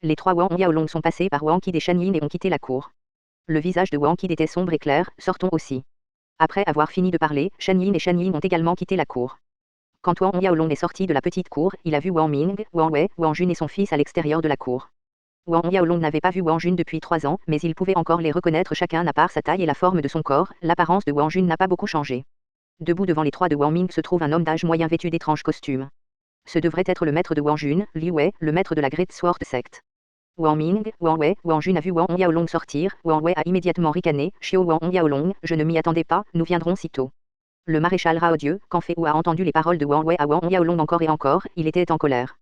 Les trois Wang Yaolong sont passés par Wang Qid et Shan Yin et ont quitté la cour. Le visage de Wang Qid était sombre et clair, sortons aussi. Après avoir fini de parler, Shan Yin et Shan Yin ont également quitté la cour. Quand Wang Yaolong est sorti de la petite cour, il a vu Wang Ming, Wang Wei, Wang Jun et son fils à l'extérieur de la cour. Wang Yaolong n'avait pas vu Wang Jun depuis 3 ans, mais il pouvait encore les reconnaître chacun à part sa taille et la forme de son corps, l'apparence de Wang Jun n'a pas beaucoup changé. Debout devant les trois de Wang Ming se trouve un homme d'âge moyen vêtu d'étranges costumes. Ce devrait être le maître de Wang Jun, Liu Wei, le maître de la Great Sword Sect. Wang Ming, Wang Wei, Wang Jun a vu Wang Yaolong sortir, Wang Wei a immédiatement ricané, chiot Wang Yaolong, je ne m'y attendais pas, nous viendrons si tôt. Le maréchal Raodieu, quand Feu a entendu les paroles de Wang Wei à Wang Yaolong encore et encore, il était en colère.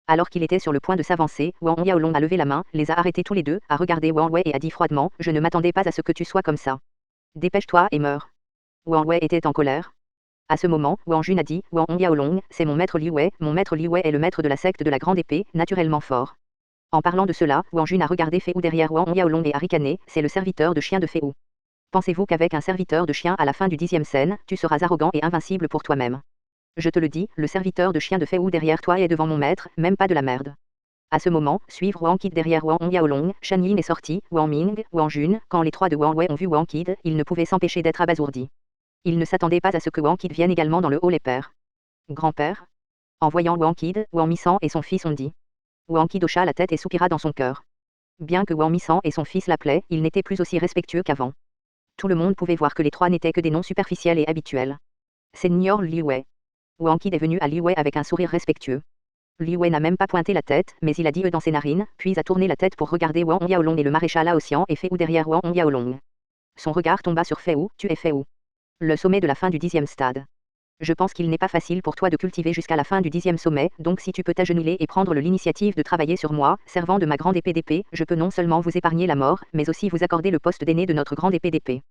Alors qu'il était sur le point de s'avancer, Wang Yaolong a levé la main, les a arrêtés tous les deux, a regardé Wang Wei et a dit froidement, je ne m'attendais pas à ce que tu sois comme ça. Dépêche-toi et meurs. Wang Wei était en colère. À ce moment, Wang Jun a dit, Wang Yaolong, c'est mon maître Liu Wei est le maître de la secte de la grande épée, naturellement fort. En parlant de cela, Wang Jun a regardé Feu derrière Wang Yaolong et a ricané, c'est le serviteur de chien de Feu. Pensez-vous qu'avec un serviteur de chien à la fin du 10e scène, tu seras arrogant et invincible pour toi-même? Je te le dis, le serviteur de chien de Feu derrière toi est devant mon maître, même pas de la merde. À ce moment, suivre Wang Qid derrière Wang Yaolong, Shan Yin est sorti, Wang Ming, Wang Jun, quand les trois de Wang Wei ont vu Wang Qid, ils ne pouvaient s'empêcher d'être abasourdis. Ils ne s'attendaient pas à ce que Wang Qid vienne également dans le hall et père. Grand-père? En voyant Wang Qid, Wang Misan et son fils ont dit. Wang Qid hocha la tête et soupira dans son cœur. Bien que Wang Misan et son fils l'appelaient, il n'était plus aussi respectueux qu'avant. Tout le monde pouvait voir que les trois n'étaient que des noms superficiels et habituels. Seigneur Liu Wei. Wang Qid est venu à Liu Wei avec un sourire respectueux. Liu Wei n'a même pas pointé la tête, mais il a dit dans ses narines, puis a tourné la tête pour regarder Wang Yaolong et le maréchal Laotian et Feu derrière Wang Yaolong. Son regard tomba sur Feu, tu es Feu. Le sommet de la fin du 10e stade. Je pense qu'il n'est pas facile pour toi de cultiver jusqu'à la fin du 10e sommet, donc si tu peux t'agenouiller et prendre l'initiative de travailler sur moi, servant de ma grande épée d'épée, je peux non seulement vous épargner la mort, mais aussi vous accorder le poste d'aîné de notre grande épée d'épée.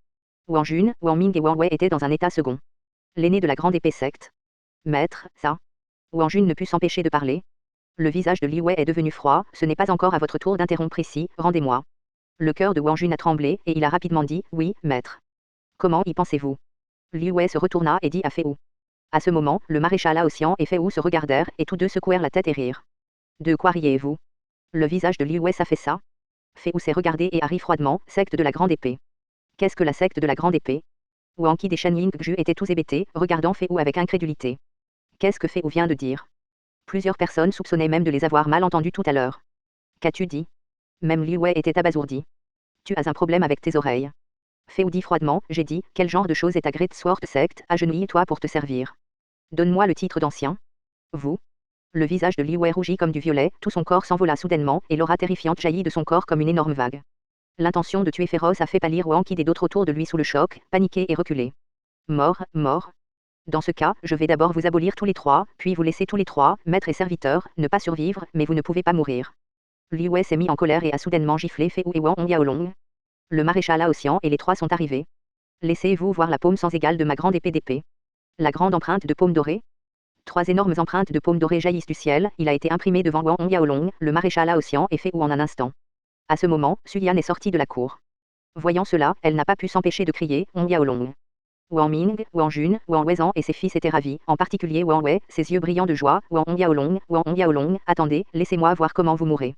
Wang Jun, Wang Ming et Wang Wei étaient dans un état second. L'aîné de la grande épée secte. Maître, ça. Wang Jun ne put s'empêcher de parler. Le visage de Li Wei est devenu froid, ce n'est pas encore à votre tour d'interrompre ici, rendez-moi. Le cœur de Wang Jun a tremblé, et il a rapidement dit, oui, maître. Comment y pensez-vous? Li Wei se retourna et dit à Fei Wu. À ce moment, le maréchal Haoxian et Fei Wu se regardèrent, et tous deux secouèrent la tête et rirent. De quoi riez-vous? Le visage de Li Wei s'affaissa. Fei Wu s'est regardé et a ri froidement, secte de la grande épée. Qu'est-ce que la secte de la grande épée? Wang Qi et Shen Yingzhu étaient tous hébétés, regardant Fei Wu avec incrédulité. Qu'est-ce que Fei Wu vient de dire? Plusieurs personnes soupçonnaient même de les avoir mal entendus tout à l'heure. Qu'as-tu dit? Même Li Wei était abasourdi. Tu as un problème avec tes oreilles. Fei Wu dit froidement, j'ai dit, quel genre de chose est ta Great Sword secte, agenouille-toi pour te servir. Donne-moi le titre d'ancien. Vous? Le visage de Li Wei rougit comme du violet, tout son corps s'envola soudainement, et l'aura terrifiante jaillit de son corps comme une énorme vague. L'intention de tuer féroce a fait pâlir Wang Qi et d'autres autour de lui sous le choc, paniqué et reculé. Mort, mort. Dans ce cas, je vais d'abord vous abolir tous les trois, puis vous laisser tous les trois, maître et serviteur, ne pas survivre, mais vous ne pouvez pas mourir. Li Wei s'est mis en colère et a soudainement giflé Fei Wu et Wang Yaolong. Le maréchal Haoxian et les trois sont arrivés. Laissez-vous voir la paume sans égale de ma grande épée d'épée. La grande empreinte de paume dorée. 3 énormes empreintes de paume dorée jaillissent du ciel, il a été imprimé devant Wang Yaolong, le maréchal Haoxian et Fei Wu en un instant. À ce moment, Suyan est sortie de la cour. Voyant cela, elle n'a pas pu s'empêcher de crier, Wang Yaolong. Wang Ming, Wang Jun, Wang Weizan et ses fils étaient ravis, en particulier Wang Wei, ses yeux brillants de joie, Wang Yaolong, attendez, laissez-moi voir comment vous mourrez.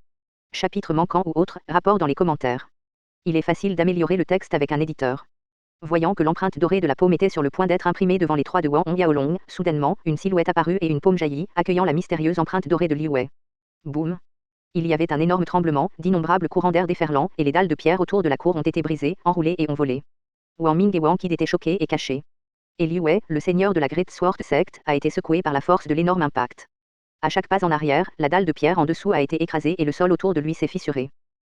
Chapitre manquant ou autre, rapport dans les commentaires. Il est facile d'améliorer le texte avec un éditeur. Voyant que l'empreinte dorée de la paume était sur le point d'être imprimée devant les trois de Wang Yaolong, soudainement, une silhouette apparut et une paume jaillit, accueillant la mystérieuse empreinte dorée de Li Wei. Boum. Il y avait un énorme tremblement, d'innombrables courants d'air déferlant, et les dalles de pierre autour de la cour ont été brisées, enroulées et ont volé. Wang Ming et Wang Qi étaient choqués et cachés. Et Li Wei, le seigneur de la Great Sword secte, a été secoué par la force de l'énorme impact. À chaque pas en arrière, la dalle de pierre en dessous a été écrasée et le sol autour de lui s'est fissuré.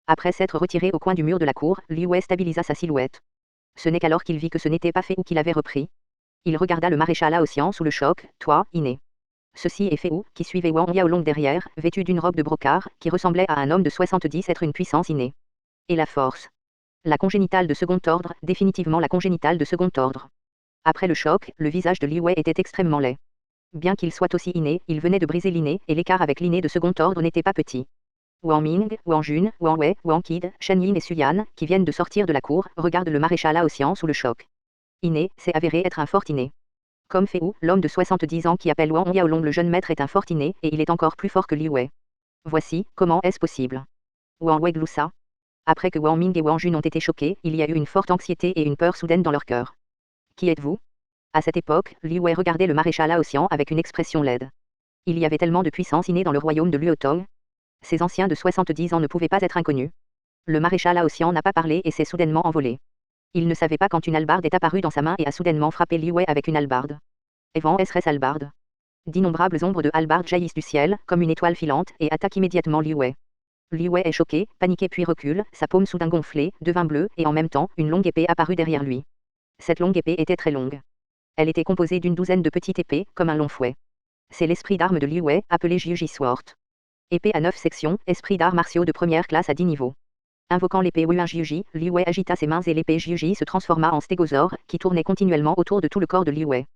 Après s'être retiré au coin du mur de la cour, Li Wei stabilisa sa silhouette. Ce n'est qu'alors qu'il vit que ce n'était pas Fei Wu qui l'avait repris. Il regarda le maréchal Haoxian sous le choc, toi, inné. Ceci est Fei Wu, qui suivait Wang Yaolong derrière, vêtu d'une robe de brocart, qui ressemblait à un homme de 70 être une puissance innée. Et la force. La congénitale de second ordre, définitivement la congénitale de second ordre. Après le choc, le visage de Li Wei était extrêmement laid. Bien qu'il soit aussi inné, il venait de briser l'inné, et l'écart avec l'inné de second ordre n'était pas petit. Wang Ming, Wang Jun, Wang Wei, Wang Qi, Shen Yin et Suyan, qui viennent de sortir de la cour, regardent le maréchal Haoxian sous le choc. Inné, c'est avéré être un fort inné. Comme Fei Wu, l'homme de 70 ans qui appelle Wang Yaolong le jeune maître est un fort inné, et il est encore plus fort que Li Wei. Voici, comment est-ce possible? Wang Wei gloussa. Après que Wang Ming et Wang Jun ont été choqués, il y a eu une forte anxiété et une peur soudaine dans leur cœur. Qui êtes-vous? À cette époque, Li Wei regardait le maréchal Haoxian avec une expression laide. Il y avait tellement de puissance innée dans le royaume de Luotong. Ces anciens de 70 ans ne pouvaient pas être inconnus. Le maréchal Haoxian n'a pas parlé et s'est soudainement envolé. Il ne savait pas quand une hallebarde est apparue dans sa main et a soudainement frappé Li Wei avec une hallebarde. Evan SRS hallebarde. D'innombrables ombres de hallebarde jaillissent du ciel, comme une étoile filante, et attaquent immédiatement Li Wei. Li Wei est choqué, paniqué puis recule, sa paume soudain gonflée, devint bleue, et en même temps, une longue épée apparut derrière lui. Cette longue épée était très longue. Elle était composée d'une douzaine de petites épées, comme un long fouet. C'est l'esprit d'armes de Li Wei, appelé Jiuji Sword. Épée à 9 sections, esprit d'arts martiaux de première classe à 10 niveaux. Invoquant l'épée Wuan Jiuji, Li Wei agita ses mains et l'épée Jiuji se transforma en stégosaure, qui tournait continuellement autour de tout le corps de Li Wei.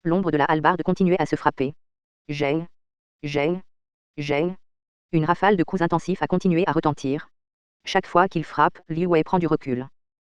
L'ombre de la hallebarde continuait à se frapper. Geng. Geng. Geng. Une rafale de coups intensifs a continué à retentir. Chaque fois qu'il frappe, Li Wei prend du recul.